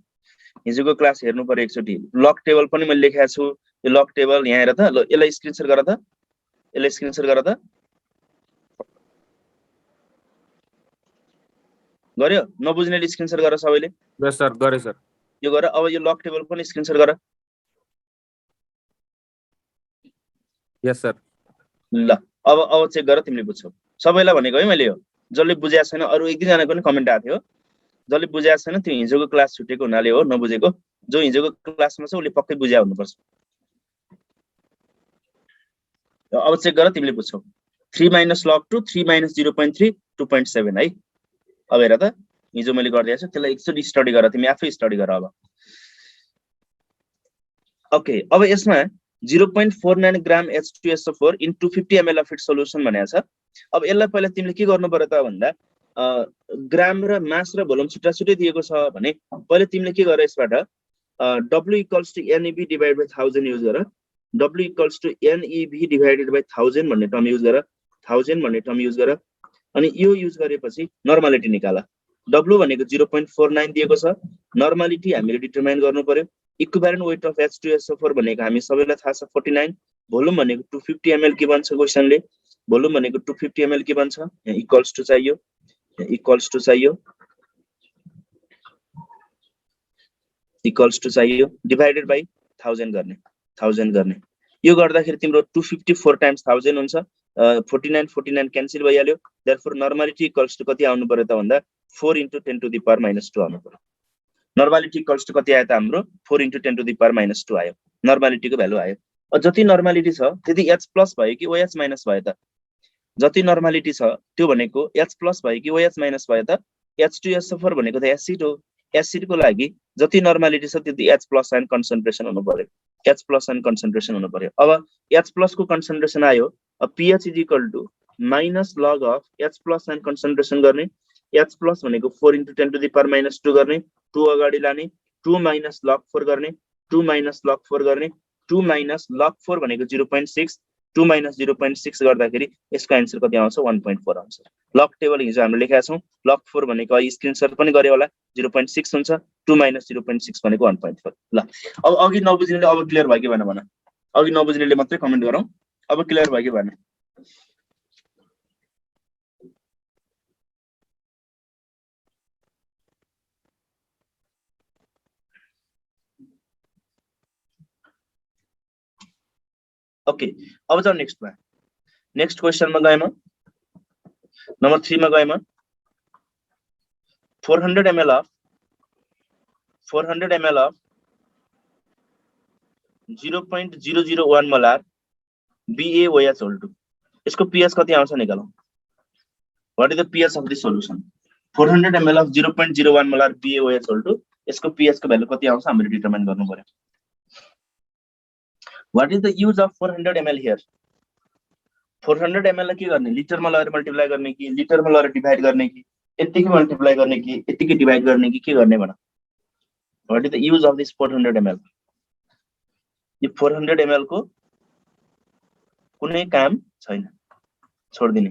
हिजोको क्लास हेर्नु पर्यो एकचोटि। लक टेबल पनि मैले लेखेको छु। यो लक टेबल यहाँ हेर त, ल यसलाई स्क्रिनशट गर त, यसलाई स्क्रिनशट गर त। गर्यो? नबुझ्नेले स्क्रिनशट गर सबैले। यस सर, गरे सर। यो गर। अब यो लक टेबल पनि स्क्रिनशट गर। यस सर। ल अब चेक गर, तिमीले बुझ्छौ। सबैलाई भनेको है मैले यो। जसले बुझेको छैन, अरु 1-2 जनाको पनि कमेन्ट आएको थियो। जसले बुझेको छैन त्यो हिजोको क्लास छुटेको हुनाले हो, नबुझेको। जो हिजोको क्लासमा छ उसले पक्कै बुझ्या हुनुपर्छ। अब चेक गर, तिमीले बुझ्छौ। 3 - log 2 3 - 0.3 2.7 है। अब हेर त, हिजो मैले गरिदिएको छु, त्यसलाई एकचोटि स्टडी गर, तिमी आफै स्टडी गर अब। ओके, अब यसमा 0.49 ग्राम H2SO4 in 250 ml of its solution भनेको छ। अब यसलाई पहिला तिमीले के गर्नु पर्यो त भन्दा, ग्राम र मास र भोल्युम छुट्टा छुट्टै दिएको छ भने पहिले तिमीले के गर, यसबाट W = NEB divided by 1000 use गर। W = NEB divided by 1000 भन्ने टर्म युज गर, 1000 भन्ने टर्म युज गर। अनि यो युज गरेपछि नर्मालिटी निकाल। W भनेको 0.49 दिएको छ, नर्मालिटी हामीले डिटरमाइन गर्नु पर्यो। इक्विभ्यालेन्ट वेट अफ H2SO4 भनेको हामी सबैलाई थाहा छ 49, भोल्युम भनेको 250 ml के भन्छ क्वेशनले, भोल्युम भनेको 250 ml के भन्छ, यहाँ इक्वल्स टु चाहियो, इक्वल्स टु चाहियो, डिभाइडेड बाइ 1000 गर्ने, यो गर्दाखेरि तिम्रो 254 टाइम्स 1000 हुन्छ। 49 क्यान्सल भइहाल्यो। देयरफोर नर्मालिटी इक्वल्स टु कति आउनु पर्यो त भन्दा 4 × 10⁻² आउनु पर्यो। नर्मालिटी इक्वल्स टु कति आयो त हाम्रो 4 × 10⁻² आयो, नर्मालिटीको भ्यालु आयो। जति नर्मालिटी छ त्यति H प्लस भयो कि OH माइनस भयो त? जति नर्मालिटी छ त्यो भनेको H प्लस भयो कि OH माइनस भयो त? H2SO4 भनेको त एसिड हो। एसिडको लागि जति नर्मालिटी छ त्यति H प्लस आयन कन्सन्ट्रेसन हुनु पर्यो, H प्लस आयन कन्सन्ट्रेसन हुनु पर्यो। अब H प्लस को कन्सन्ट्रेसन आयो, pH = -log of H plus ion concentration गर्ने। H प्लस भनेको 4 × 10⁻² गर्ने, 2 अगाडि लाने, 2 - log 4 गर्ने, 2 - log 4 गर्ने, 2 - log 4 भनेको 0.6, 2 - 0.6 गर्दाखेरि यसको आन्सर कति आउँछ 1.4 आउँछ। लग टेबल हिजो हामीले लेखेका छौं, log 4 भनेको स्क्रिनशट पनि गरे होला, 0.6 हुन्छ, 2 - 0.6 भनेको 1.4। ल अब अघि नबुझ्नेले अब क्लियर भयो कि भएन भन, अघि नबुझ्नेले मात्रै कमेन्ट गरौँ, अब क्लियर भयो कि भएन। ओके, अब जाऊ नेक्स्टमा। नेक्स्ट क्वेशनमा गए म, नम्बर 3 मा गए म। 400 ml of 0.001 molar BaOH2, यसको pH कति आउँछ निकालौं। What is the pH of this solution? 400 ml of 0.01 molar BaOH2, यसको pH को भ्यालु कति आउँछ हामीले डिटरमाइन गर्नु पर्यो। What is the use of 400 ml here? 400 ml के गर्ने, लिटरमा लगेर मल्टिप्लाई गर्ने कि लिटरमा लगेर डिभाइड गर्ने कि यतिकै मल्टिप्लाई गर्ने कि यतिकै डिभाइड गर्ने कि के गर्ने भन। What is the use of this 400 ml? यो 400 ml को कुनै काम छैन, छोड्दिने,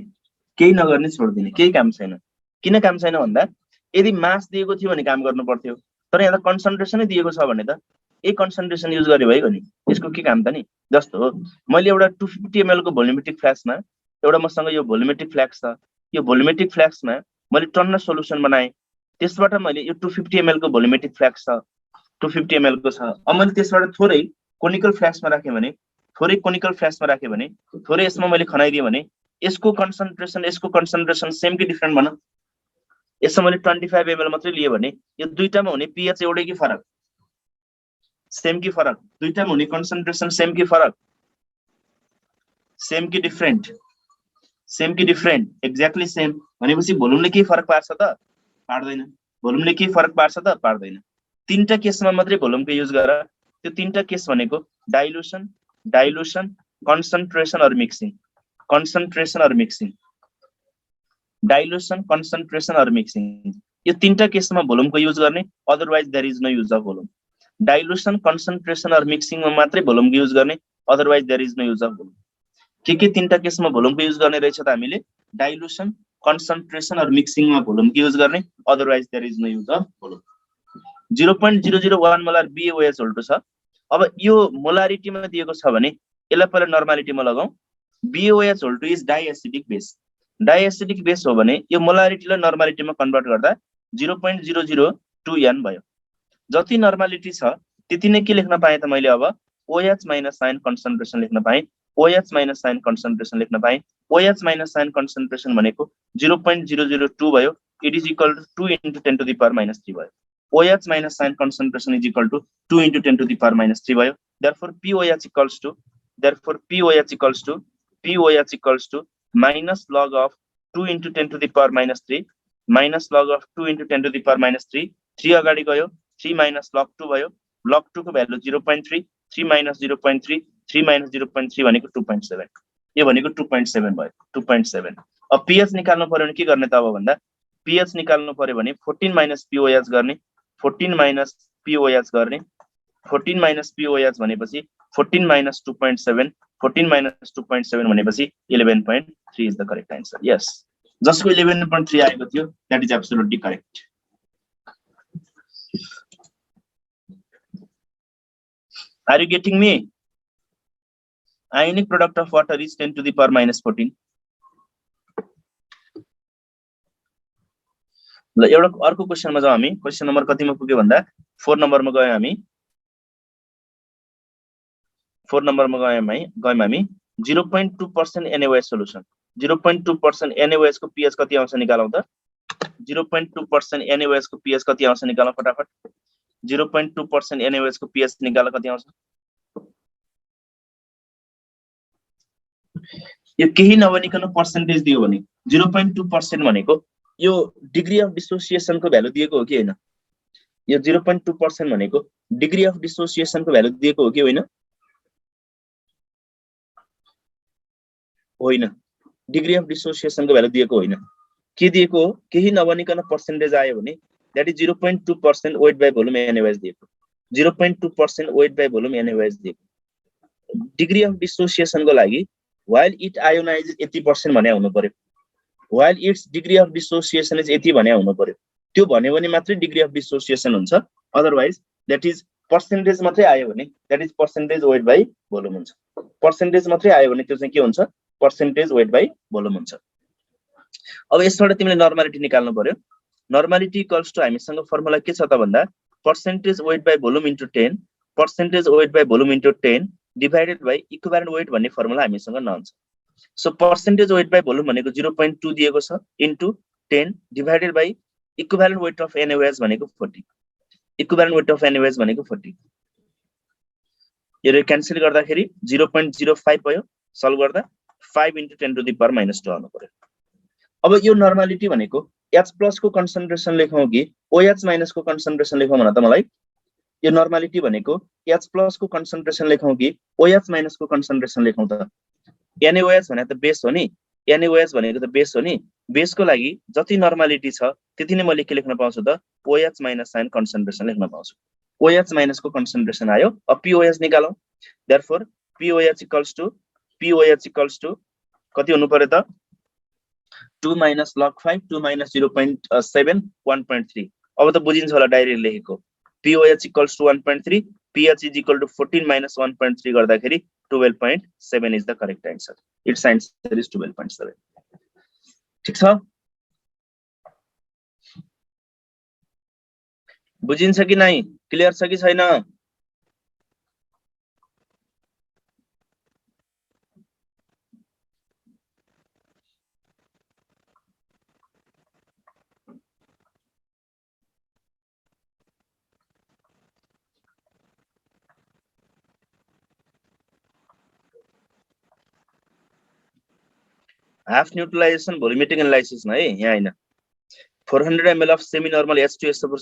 केही नगर्ने छोड्दिने, केही काम छैन। किन काम छैन भन्दा यदि मास दिएको थियो भने काम गर्नु पर्थ्यो, तर यहाँ त कन्सन्ट्रेसनै दिएको छ भने त यही कन्सन्ट्रेसन युज गरे भइगयो नि, यसको के काम त नि। जस्तो मैले एउटा 250 ml को भोल्युमेट्रिक फ्लास्कमा एउटा मसँग यो भोल्युमेट्रिक फ्लास्क छ, यो भोल्युमेट्रिक फ्लास्कमा मैले टन्न सोलुसन बनाए, त्यसबाट मैले यो 250 ml को भोल्युमेट्रिक फ्लास्क छ, 250 ml को छ, अब मैले त्यसबाट थोरै कोनिकल फ्लास्कमा राखे भने, थोरै कोनिकल फ्लास्कमा राखे भने, थोरै यसमा मैले खनाइदिए भने यसको कन्सन्ट्रेसन सेम कि डिफरेन्ट भन। यसमा मैले 25 ml मात्रै लिए भने यो दुईटामा हुने pH एउटै कि फरक, सेम कि फरक, दुईटामा हुने कन्सन्ट्रेसन सेम कि फरक, सेम कि डिफरेन्ट, सेम कि डिफरेन्ट, एक्ज्याक्टली सेम भनेपछि भोल्युमले के फरक पार्छ त? पार्दैन। भोल्युमले के फरक पार्छ त? पार्दैन। तीनटा केसमा मात्रै भोल्युमको युज गर। त्यो तीनटा केस भनेको dilution, concentration or mixing, concentration or mixing, dilution, concentration or mixing. यो तीनटा केसमा भोल्युमको युज गर्ने, otherwise there is no use of volume. Dilution, concentration or मिक्सिङमा मात्रै भोल्युमको युज गर्ने, otherwise there is no use of volume. के तीनटा केसमा भोल्युमको युज गर्ने रहेछ त हामीले? डाइल्युसन, कन्सन्ट्रेसन अर मिक्सिङमा भोल्युमको युज गर्ने, otherwise there is no use of volume. 0.001 molar BaOH होल्टो छ। अब यो मोलारिटीमा दिएको छ भने यसलाई पहिला नर्मालिटीमा लगाऊ। BaOH whole two is diacidic base. Diacidic base हो भने यो मोलारिटीलाई नर्मालिटीमा कन्भर्ट गर्दा 0.002 भयो। जति नर्मालिटी छ त्यति नै के लेख्न पाएँ त मैले? अब OH माइनस साइन कन्सन्ट्रेसन लेख्न पाएँ। OH माइनस साइन कन्सन्ट्रेसन लेख्न पाएँ। OH माइनस साइन कन्सन्ट्रेसन भनेको 0.002 भयो। It is equal to 2 into 10 to the power minus 3 भयो। OH minus sign concentration is equal to 2 into 10 to the power minus 3 भयो। Therefore POH equals to minus log of 2 into 10 to the power minus 3 minus log of 2 into 10 to the power minus 3 3 अगाडि गयो 3 minus log 2 भयो। log 2 को value 0.3 3 minus 0.3 3 minus 0.3 भनेको 2.7। यो भनेको 2.7 भयो। 2.7। अब pH निकाल्नु पर्यो भने के गर्ने त? अब भन्दा pH निकाल्नु पर्यो भने 14 minus POH गर्ने, 14 minus POH गर्ने। 14 minus POH भनेपछि 14 minus 2.7 14 minus 2.7 भनेपछि 11.3 is the correct answer. Yes, जसको 11.3 आएको थियो that is absolutely correct. Are you getting me? Ionic product of water is 10 to the power minus 14. ल एउटा अर्को क्वेशनमा जाउँ हामी। क्वेशन नम्बर कतिमा पुग्यो भन्दा 4 नम्बरमा गयौँ हामी। 4 नम्बरमा गयौँ हामी। 0.2% NaOH सोलुसन। 0.2% NaOH को pH कति आउँछ निकालौँ त? 0.2% NaOH को pH कति आउँछ निकालौँ फटाफट। 0.2% NaOH को pH निकाल्दा कति आउँछ? यो केही नभनिकन पर्सेन्टेज दियो भने 0.2% भनेको यो डिग्री अफ डिसोसिएसन को भ्यालु दिएको हो कि हैन? यो 0.2% भनेको डिग्री अफ डिसोसिएसन को भ्यालु दिएको हो कि होइन? होइन, डिग्री अफ डिसोसिएसन को भ्यालु दिएको होइन। के दिएको हो? केही नभनिकन पर्सेन्टेज आयो भने that is 0.2% weight by volume NaOH दिएको। 0.2% वेट बाइ भोल्युम NaOH दिएको। डिग्री अफ डिसोसिएसन को लागि while it ionizes 80% भने हुनु पर्यो। while its degree of dissociation is 80 भने हुनु पर्यो। त्यो भन्यो भने मात्रै डिग्री अफ डिसोसिएसन हुन्छ। अदरवाइज दैट इज पर्सेन्टेज मात्रै आयो भने that is percentage weight by volume हुन्छ। पर्सेन्टेज मात्रै आयो भने त्यो चाहिँ के हुन्छ? पर्सेन्टेज वेट बाइ भोल्युम हुन्छ। अब यसबाट तिमीले नर्मालिटी निकाल्नु पर्यो। नर्मालिटी इक्वल्स टु हामीसँग फर्मुला के छ त भन्दा percentage weight by volume into 10 percentage weight by volume into 10 divided by equivalent weight भन्ने फर्मुला हामीसँग नहुन्छ। So percentage weight by volume भनेको 0.2 दिएको छ into 10 divided by equivalent weight of NaOH भनेको 40। इक्विभ्यालेन्ट वेट अफ NaOH भनेको 40। यो cancel गर्दाखेरि 0.05 भयो। सल्भ गर्दा 5 into 10 to the power minus 2 आउनु पर्यो। अब यो नर्मालिटी भनेको H प्लस को कन्सन्ट्रेसन लेखौं कि OH माइनस को कन्सन्ट्रेसन लेखौं भन त मलाई? यो नर्मालिटी भनेको H प्लस को कन्सन्ट्रेसन लेखौं कि OH माइनस को कन्सन्ट्रेसन लेखौं त? NaOH भने त बेस हो नि। NaOH भनेको त बेस हो नि। बेसको लागि जति नर्मालिटी छ त्यति नै मैले के लेख्न पाउँछु त? OH माइनस साइन कन्सन्ट्रेसन लेख्न पाउँछु। OH माइनस को कन्सन्ट्रेसन आयो। अब POH निकालौं। देयरफोर POH इक्वल्स टु कति हुनु पर्यो त? 2 minus log 5 2 minus 0.7 1.3। अब त बुझिन्छ होला डाइरेक्ट लेखेको। POH equals to 1.3 pH is equal to 14 minus 1.3 गर्दाखेरि 12.7 is the correct answer. Its answer is 12.7। ठीक छ? बुझिन्छ कि नै? क्लियर छ कि छैन? हाफ न्यूट्रलाइजेशन वोल्यूमेट्रिक एनालाइसिस है यहाँ हैन। 400 ml of semi normal H2SO4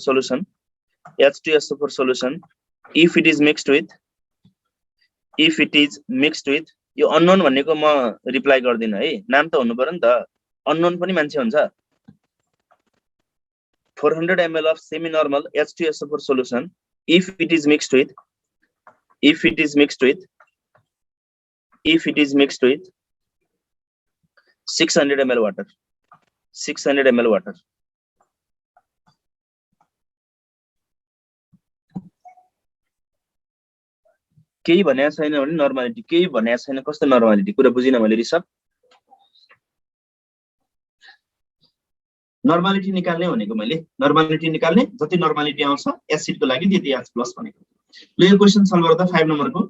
solution if it is mixed with यो अननोन भनेको म रिप्लाई गर्दिन है। नाम त हुनु पर्यो नि त। अननोन पनि मान्छे हुन्छ। 400 ml of semi-normal H2SO4 solution if it is mixed with 600 ml water. 600 ml water. केही भनेको छैन भने नर्मालिटी, केही भनेको छैन कस्तो नर्मालिटी, कुरा बुझिन मैले ऋषभ। नर्मालिटी निकाल्ने भनेको मैले नर्मालिटी निकाल्ने, जति नर्मालिटी आउँछ एसिडको लागि त्यति H+ भनेको। ल यो क्वेशन सल्भ गर्दा 5 नम्बरको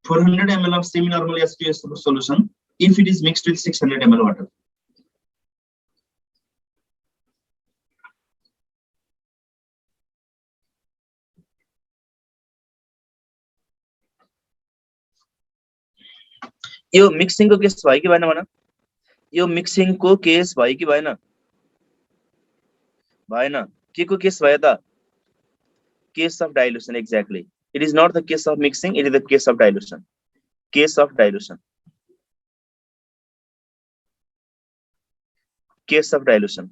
400 ml of semi normal H2SO4 solution if it is mixed with 600 ml water. यो मिक्सिङ को केस भयो कि भएन भन? यो मिक्सिङ को केस भयो कि भएन? भएन। के को केस भयो त? Case of dilution, exactly. It is not the case of mixing, it is the case of dilution. Case of dilution. Case of dilution.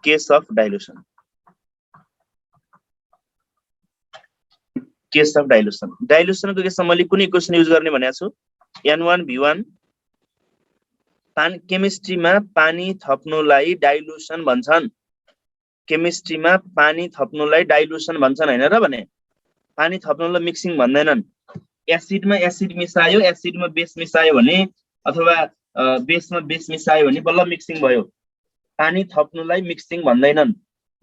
Case of dilution. Case of dilution. Dilution को केसमा मैले कुन equation use गर्ने भनेको छु? N1V1 केमिस्ट्रीमा पानी थप्नुलाई dilution भन्छन्। केमिस्ट्रीमा पानी थप्नुलाई डाइल्युसन भन्छन् हैन र भने? पानी थप्नुलाई मिक्सिङ भन्दैनन्। एसिडमा एसिड मिसायो, एसिडमा बेस मिसायो भने अथवा बेसमा बेस मिसायो भने बल्ल मिक्सिङ भयो। पानी थप्नुलाई मिक्सिङ भन्दैनन्,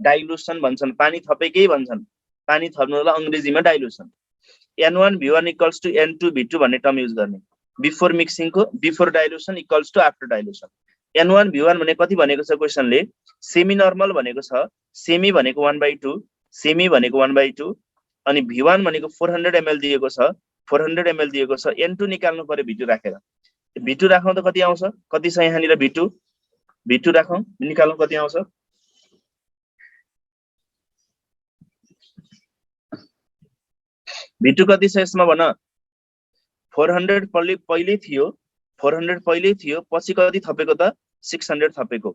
डाइल्युसन भन्छन्। पानी थपेकै भन्छन्। पानी थप्नुलाई अंग्रेजीमा dilution. N1V1 equals to N2V2 भन्ने टर्म युज गर्ने। बिफोर मिक्सिङ को before dilution equals to after dilution. N1V1 भने कति भनेको छ क्वेशनले? सेमी नर्मल भनेको छ। सेमी भनेको 1/2, सेमी भनेको 1/2 अनि V1 भनेको 400 ml दिएको छ। 400 ml दिएको छ। N2 निकाल्नु पर्यो V2 राखेर। V2 राखौं त कति आउँछ? कति छ यहाँनिर V2? V2 राखौं, निकालौं कति आउँछ? V2 कति छ यसमा भन? 400 पहिले थियो, 400 पहिले थियो, पछि कति थपेको त? 600 थपेको।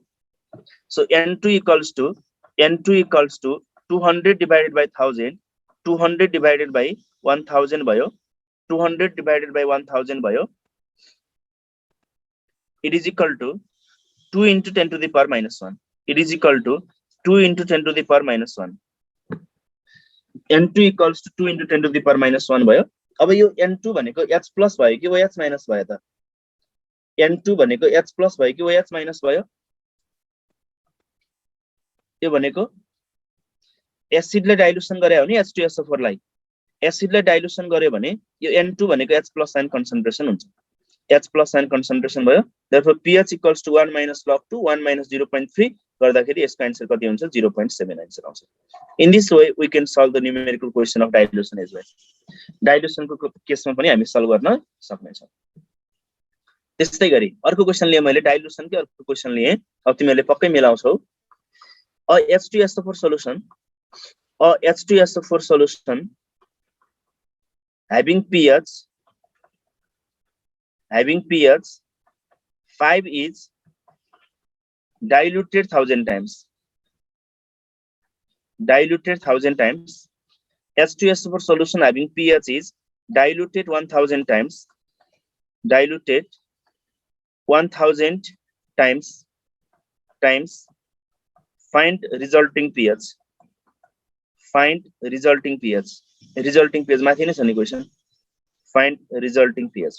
So N2 equals to 200 divided by 1000, 200 divided by 1000 भयो, 200 divided by 1000 भयो. It is equal to 2 into 10 to the power minus 1. It is equal to 2 into 10 to the power minus 1. N2 equals to 2 into 10 to the power minus 1 भयो। अब यो N2 भनेको H plus भयो कि OH minus भयो त? N2 भनेको H plus भयो कि OH minus भयो? यो भनेको एसिडले डाइल्युसन गरे हो नि H2SO4 लाई। एसिडले डाइल्युसन गर्यो भने यो N2 भनेको H plus आयन कन्सन्ट्रेसन हुन्छ। H plus आयन कन्सन्ट्रेसन भयो। Therefore pH equals to 1 minus log 2, 1 minus 0.3 गर्दाखेरि यसको आन्सर कति हुन्छ? 0.7 आन्सर आउँछ। In this way we can solve the numerical question of dilution as well. Dilution को केसमा पनि हामी सल्भ गर्न सक्नेछौं। त्यस्तै गरी अर्को क्वेशन लिए मैले डाइल्युसन के अर्को क्वेशन लिए। अब तिमीहरुले पक्कै मिलाउँछौ। A H2SO4 solution, a H2SO4 solution having pH 5 is diluted 1000 times. Diluted 1000 times. H2SO4 solution having pH is diluted 1000 times. Diluted 1000 times. Find resulting pH. Find resulting pH. Resulting pH माथि नै छ नि question. Find resulting pH.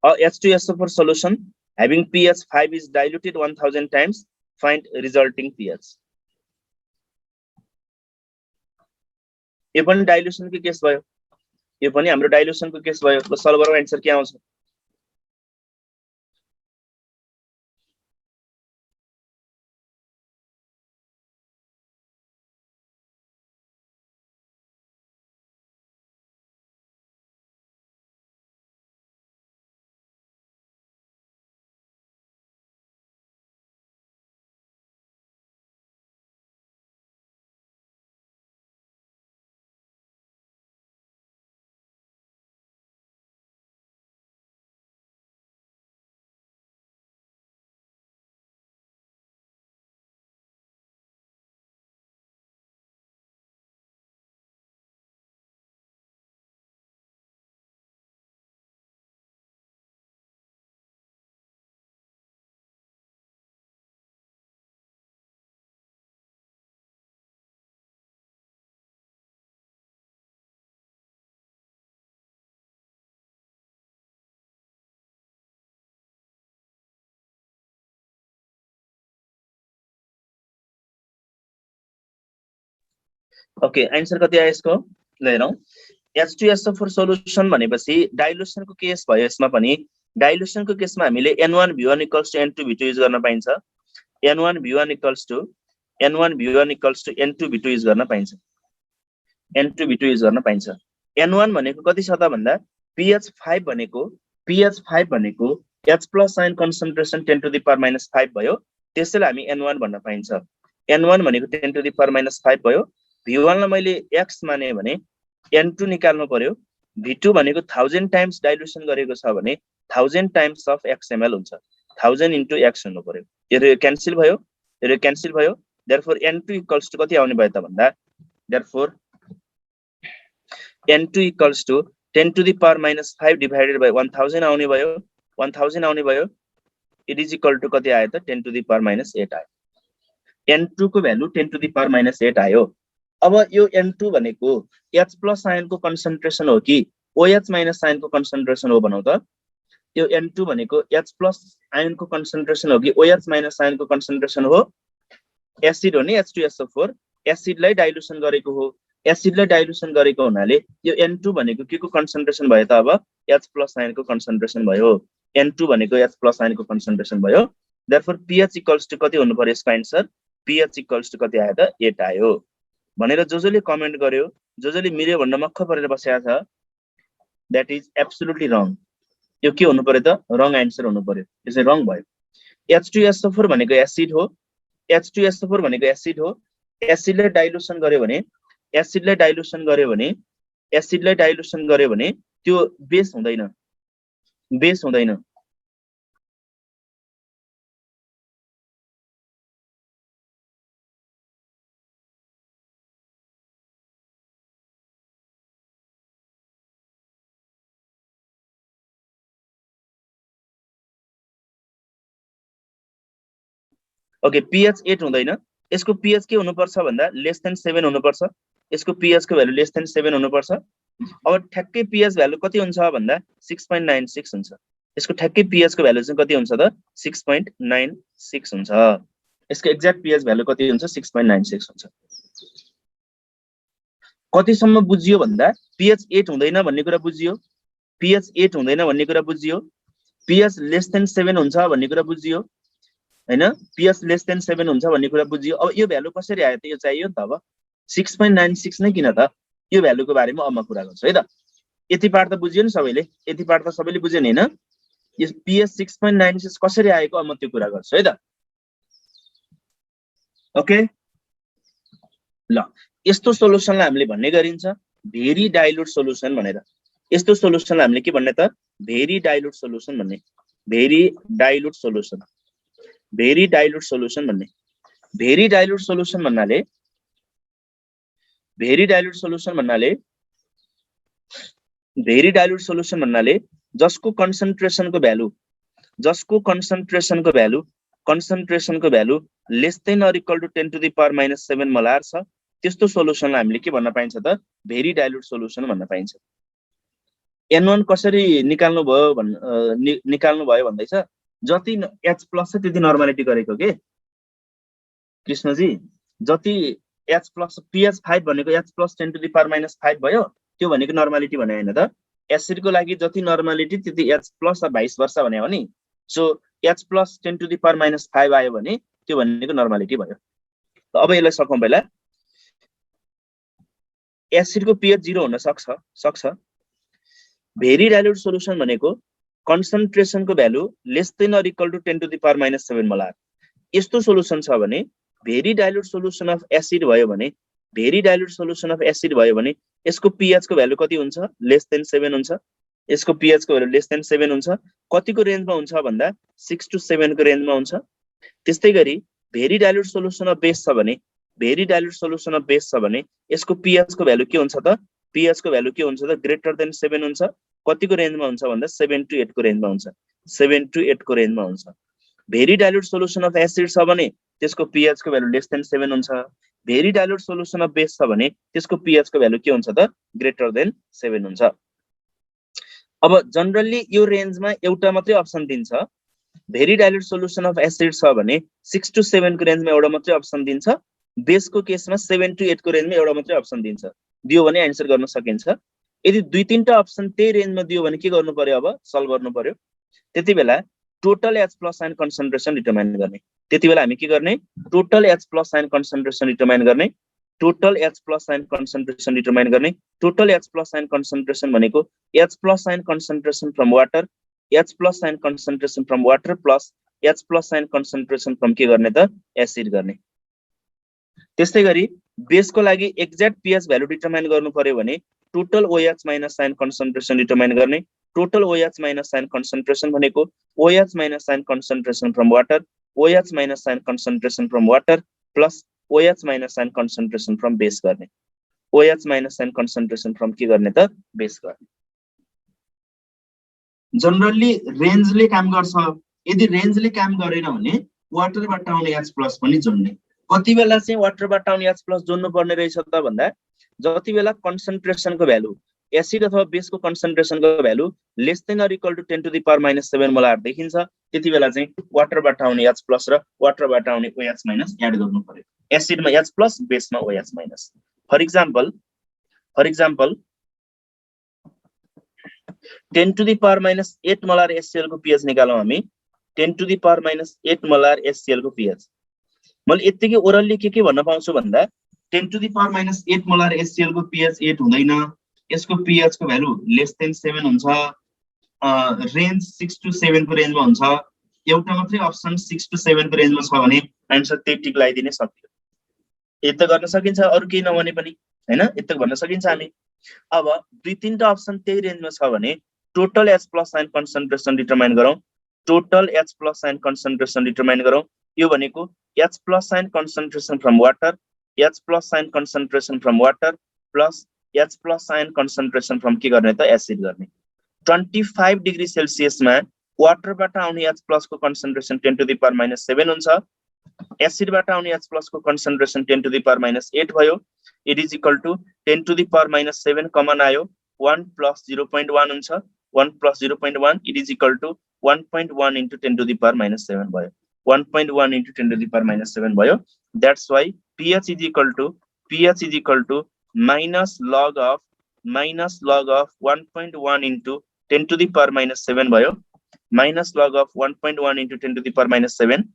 A H2SO4 solution having pH 5 is diluted 1000 times. Find resulting pH. यो पनि dilution को case भयो। यो पनि हाम्रो डाइल्युसन को केस भयो। सल्भ गरौँ, आन्सर के आउँछ? ओके आन्सर कति आयो यसको ल हेरौँ H2SO4 सोलुसन भनेपछि डाइल्युसनको केस भयो यसमा पनि डाइल्युसनको केसमा हामीले N1V1 = N2V2 युज गर्न पाइन्छ N1V1 = N1V1 = N2V2 युज गर्न पाइन्छ N2V2 युज गर्न पाइन्छ N1 भनेको कति छ त भन्दा pH 5 भनेको H प्लस आयन कन्सन्ट्रेसन 10⁻⁵ भयो त्यसैले हामी N1 भन्न पाइन्छ N1 भनेको 10⁻⁵ भयो V1 लाई मैले x माने भने N2 निकाल्नु पर्यो V2 भनेको 1000 टाइम्स डाइल्युसन गरेको छ भने 1000 टाइम्स अफ xml हुन्छ 1000 into x हुनु पर्यो यो क्यान्सल भयो therefore N2 = कति आउने भयो त भन्दा therefore N2 = 10⁻⁵ divided by 1000 आउने भयो 1000 आउने भयो it is equal to कति आयो त 10⁻⁸ आयो N2 को भ्यालु 10⁻⁸ आयो अब यो N2 भनेको H प्लस आयनको कन्सन्ट्रेसन हो कि OH माइनस आयनको कन्सन्ट्रेसन हो भनौं त यो N2 भनेको H प्लस आयनको कन्सन्ट्रेसन हो कि OH माइनस आयनको कन्सन्ट्रेसन हो एसिड हो नि H2SO4 एसिडलाई डाइल्युसन गरेको हो एसिडलाई डाइल्युसन गरेको हुनाले यो N2 भनेको के को कन्सन्ट्रेसन भयो त अब H प्लस आयनको कन्सन्ट्रेसन भयो N2 भनेको H प्लस आयनको कन्सन्ट्रेसन भयो therefore pH = कति हुनु पर्यो यसको आन्सर pH = कति आयो त 8 आयो भनेर जसले कमेन्ट गर्यो जसले मिल्यो भन्न मक्ख परेर बसेको छ दैट इज एब्सोल्युटली रङ यो के हुनु पर्यो त रङ आन्सर हुनु पर्यो यसै रङ भयो H2SO4 भनेको एसिड हो H2SO4 भनेको एसिड हो एसिडलाई डाइल्युसन गर्यो भने त्यो बेस हुँदैन ओके pH 8 हुँदैन यसको pH के हुनु पर्छ भन्दा <7 हुनु पर्छ यसको pH को भ्यालु <7 हुनु पर्छ अब ठ्याक्कै pH भ्यालु कति हुन्छ भन्दा 6.96 हुन्छ यसको ठ्याक्कै pH को भ्यालु चाहिँ कति हुन्छ त 6.96 हुन्छ यसको एक्ज्याक्ट pH भ्यालु कति हुन्छ 6.96 हुन्छ कतिसम्म बुझियो भन्दा pH 8 हुँदैन भन्ने कुरा बुझियो pH 8 हुँदैन भन्ने कुरा बुझियो pH <7 हुन्छ भन्ने कुरा बुझियो हैन pH <7 हुन्छ भन्ने कुरा बुझियो अब यो भ्यालु कसरी आयो त यो चाहियो नि त अब 6.96 नै किन त यो भ्यालुको बारेमा अब म कुरा गर्छु है त यति पार्ट त बुझियो नि सबैले यति पार्ट त सबैले बुझ्यो नि हैन यो pH 6.96 कसरी आएको अब म त्यो कुरा गर्छु है त ओके ल यस्तो सोलुसनलाई हामीले भन्ने गरिन्छ भेरी डाइल्युट सोलुसन भनेर यस्तो सोलुसनलाई हामीले के भन्ने त भेरी डाइल्युट सोलुसन भन्ने भेरी डाइल्युट सोलुसन भन्ने भेरी डाइल्युट सोलुसन भन्नाले जसको कन्सन्ट्रेसनको भ्यालु < 10⁻⁷ मोलार छ त्यस्तो सोलुसनलाई हामीले के भन्न पाइन्छ त भेरी डाइल्युट सोलुसन भन्न पाइन्छ N1 कसरी निकाल्नु भयो भन्दैछ जति H प्लस छ त्यति नर्मालिटी गरेको के कृष्णजी जति H प्लस pH 5 भनेको H प्लस 10⁻⁵ भयो त्यो भनेको नर्मालिटी भने हैन त एसिडको लागि जति नर्मालिटी त्यति H प्लस भाइस वर्सा भने हो नि सो H प्लस 10⁻⁵ आयो भने त्यो भनेको नर्मालिटी भयो अब यसलाई सकौं पहिला एसिडको pH 0 हुन सक्छ भेरी डाइल्युट सोलुसन भनेको कन्सन्ट्रेसनको भ्यालु < 10⁻⁷ मोलार यस्तो सोलुसन छ भने very dilute solution of acid भयो भने यसको pH को भ्यालु कति हुन्छ <7 हुन्छ यसको pH को भ्यालु <7 हुन्छ कतिको रेन्जमा हुन्छ भन्दा 6 to 7 को रेन्जमा हुन्छ त्यस्तै गरी very dilute solution of base छ भने यसको pH को भ्यालु के हुन्छ त pH को भ्यालु के हुन्छ त ग्रेटर देन 7 हुन्छ कतिको रेन्जमा हुन्छ भन्दा 7 to 8 को रेन्जमा हुन्छ very dilute solution of acid छ भने त्यसको pH को भ्यालु <7 हुन्छ very dilute solution of base छ भने त्यसको pH को भ्यालु के हुन्छ त ग्रेटर देन 7 हुन्छ अब जनरली यो रेन्जमा एउटा मात्रै अप्सन दिन्छ very dilute solution of acid छ भने 6 to 7 को रेन्जमा एउटा मात्रै अप्सन दिन्छ बेसको केसमा 7 to 8 को रेन्जमा एउटा मात्रै अप्सन दिन्छ, दियो भने आन्सर गर्न सकिन्छ। यदि दुई तीनटा अप्सन त्यही रेन्जमा दियो भने के गर्नु पर्यो, अब सल्भ गर्नु पर्यो। त्यति बेला total H plus ion concentration determine गर्ने। त्यति बेला हामी के गर्ने, total H plus ion concentration determine गर्ने, total H plus ion concentration determine गर्ने। Total H plus ion concentration भनेको H plus ion concentration from water, H plus ion concentration from water plus H plus ion concentration from के गर्ने त acid गर्ने। त्यस्तै गरी बेसको लागि एक्ज्याक्ट pH भ्यालु डिटरमाइन गर्नु पर्यो भने total OH minus ion concentration determine गर्ने। Total OH minus ion concentration भनेको OH minus ion concentration from water, OH minus ion concentration from water plus OH minus ion concentration from base गर्ने। OH minus ion concentration from के गर्ने त base गर्ने। Generally रेन्जले काम गर्छ। यदि रेन्जले काम गरेन भने वाटरबाट आउने H प्लस पनि जोड्ने। कति बेला चाहिँ वाटरबाट आउने H प्लस जोड्नु पर्ने रहेछ त भन्दा जति बेला कन्सन्ट्रेसनको भ्यालु एसिड अथवा बेसको कन्सन्ट्रेसनको value less than or equal to 10 to the power minus 7 molar देखिन्छ, त्यति बेला चाहिँ वाटरबाट आउने H प्लस र वाटरबाट आउने OH माइनस एड गर्नु पर्यो। एसिडमा H प्लस, बेसमा OH minus. For example 10 to the power minus 8 molar HCl को pH निकालौं हामी। 10 to the power minus 8 molar HCl को pH मैले यतिकै ओरली के भन्न पाउँछु भन्दा 10 to the power minus 8 molar HCl को pH 8 हुँदैन, यसको pH को भ्यालु लेस देन 7 हुन्छ, रेन्ज 6 to 7 को रेन्जमा हुन्छ। एउटा मात्रै अप्सन 6 to 7 को रेन्जमा छ भने आन्सर त्यही टिक लगाइदिने सक्यो। यति गर्न सकिन्छ, अरु केही नभने पनि हैन, यति भन्न सकिन्छ हामी। अब दुई तीनटा अप्सन त्यही रेन्जमा छ भने total H plus ion concentration determine गरौँ। Total H plus ion concentration determine गरौँ। यो भनेको H plus ion concentration from water, H plus ion concentration from water plus H plus ion concentration from के गर्ने त एसिड गर्ने। 25 degree सेल्सियसमा वाटरबाट आउने H plus को concentration 10 to the power minus 7 हुन्छ। एसिडबाट आउने H प्लस को concentration 10 to the power minus 8 भयो। It is equal to 10 to the power minus 7 common आयो, 1 प्लस 0.1 हुन्छ। 1 plus 0.1 it is equal to 1.1 into 10 to the power minus 7 भयो। 1.1 into 10 to the power minus 7 भयो। That's why pH is equal to minus log of 1.1 into 10 to the power minus 7 भयो। minus log of 1.1 into 10 to the power minus 7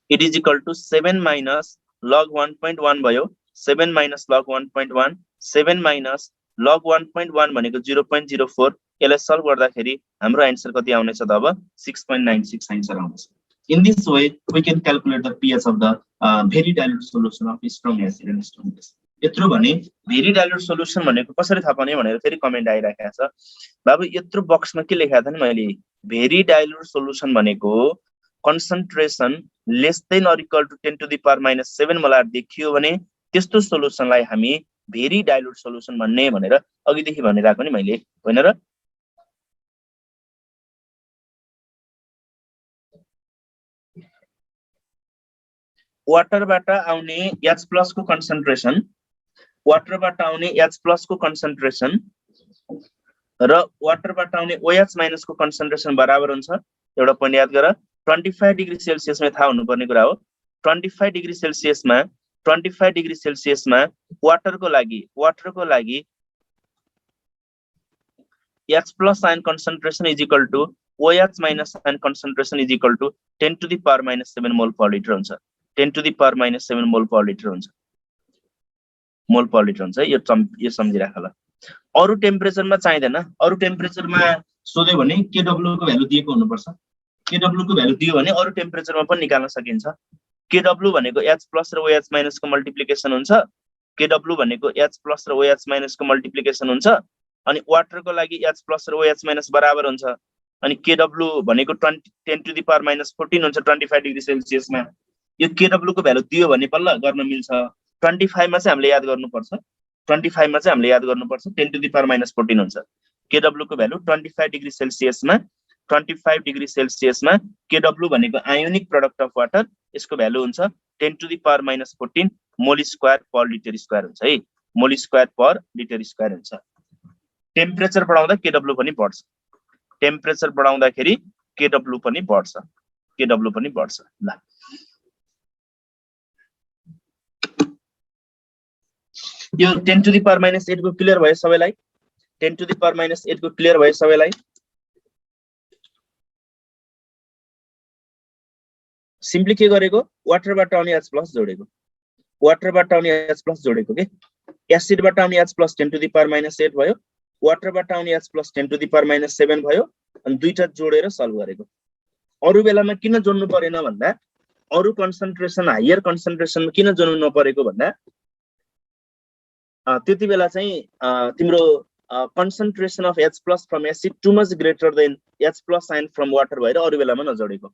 it is equal to 7 minus log 1.1 भयो। 7 minus log 1.1, 7 minus log 1.1 भनेको 0.04। यसलाई solve गर्दाखेरि हाम्रो answer कति आउनेछ त अब 6.96 आन्सर आउँछ। In this way we can calculate the pH of the very dilute solution of strong acid and strong base। यत्रो भने भेरी डाइल्युट सोलुसन भनेको कसरी थाहा पाउने भनेर फेरि कमेन्ट आइराखेको छ। बाबु यत्रो बक्समा के लेखेको छ नि मैले, भेरी डाइल्युट सोलुसन भनेको concentration less than or equal to 10 to the power minus 7 molar देखियो भने त्यस्तो सोलुसनलाई हामी भेरी डाइल्युट सोलुसन भन्ने भनेर अघिदेखि भनिरहेको नि मैले, होइन र? वाटरबाट आउने H प्लस को कन्सन्ट्रेसन, वाटरबाट आउने H प्लस को कन्सन्ट्रेसन र वाटरबाट आउने OH माइनस को कन्सन्ट्रेसन बराबर हुन्छ। एउटा पोइन्ट याद गर, 25 डिग्री सेल्सियसमा थाहा हुनुपर्ने कुरा हो। 25 डिग्री सेल्सियसमा वाटरको लागि H plus ion concentration is equal to OH minus ion concentration is equal to 10 to the power minus 7 मोल पर लिटर हुन्छ। 10 to the power minus 7 मोल पर लिटर हुन्छ। यो सम्झिराख ल। अरु टेम्परेचरमा चाहिदैन, अरु टेम्परेचरमा सोध्यो भने KW को भ्यालु दिएको हुनुपर्छ। KW को भ्यालु दियो भने अरु टेम्परेचरमा पनि निकाल्न सकिन्छ। KW भनेको H प्लस र OH माइनस को मल्टिप्लिकेसन हुन्छ। KW भनेको H प्लस र OH माइनस को मल्टिप्लिकेसन हुन्छ। अनि वाटरको लागि H प्लस र OH माइनस बराबर हुन्छ। अनि KW भनेको 10 to the power minus 14 हुन्छ 25 डिग्री सेल्सियसमा। यो KW को भ्यालु दियो भने बल्ल गर्न मिल्छ। 25 मा चाहिँ हामीले याद गर्नुपर्छ। 25 मा चाहिँ हामीले याद गर्नुपर्छ 10 to the power minus 14 हुन्छ। KW को भ्यालु 25 डिग्री सेल्सियसमा, 25 डिग्री सेल्सियसमा KW भनेको आयोनिक प्रोडक्ट अफ वाटर, यसको भ्यालु हुन्छ 10 to the power minus 14 mole square per litre square हुन्छ है। Mole square per litre square हुन्छ। टेम्परेचर बढाउँदा KW पनि बढ्छ। टेम्परेचर बढाउँदाखेरि KW पनि बढ्छ। ल यो 10 to the power minus 8 को क्लियर भयो सबैलाई 10 to the power minus 8 को क्लियर भयो सबैलाई सिम्पली के गरेको वाटरबाट आउने H प्लस जोडेको वाटरबाट आउने H प्लस जोडेको के एसिडबाट आउने H plus 10 to the power minus 8 भयो वाटरबाट आउने H plus 10 to the power minus 7 भयो अनि दुईटा जोडेर सल्भ गरेको अरु बेलामा किन जोड्नु परेन भन्दा अरु कन्सन्ट्रेसन हायर कन्सन्ट्रेसन किन जोड्नु नपरेको भन्दा त्यति बेला चाहिँ तिम्रो concentration of H plus from acid too much greater than H plus ion from water भएर अरु बेलामा नजोडेको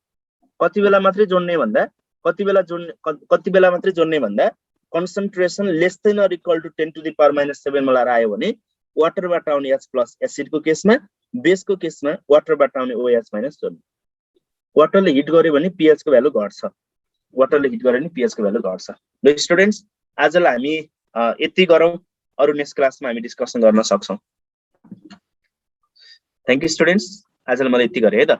कति बेला मात्रै जोड्ने भन्दा कति बेला मात्रै जोड्ने भन्दा concentration less than or equal to 10 to the power minus 7 मा लाएर आयो भने वाटर बाट आउने H plus एसिड को केसमा बेस को केसमा वाटर बाट आउने OH माइनस जोड्ने वाटरले हिट गर्यो भने pH को भ्यालु घट्छ वाटरले हिट गर्यो भने pH को भ्यालु घट्छ ल स्टुडेन्ट्स आजलाई हामी यति गरौँ अरु नेक्स्ट क्लासमा हामी डिस्कसन गर्न सक्छौं थ्यांक यू स्टुडेन्ट्स आजलाई मैले यति गरे है त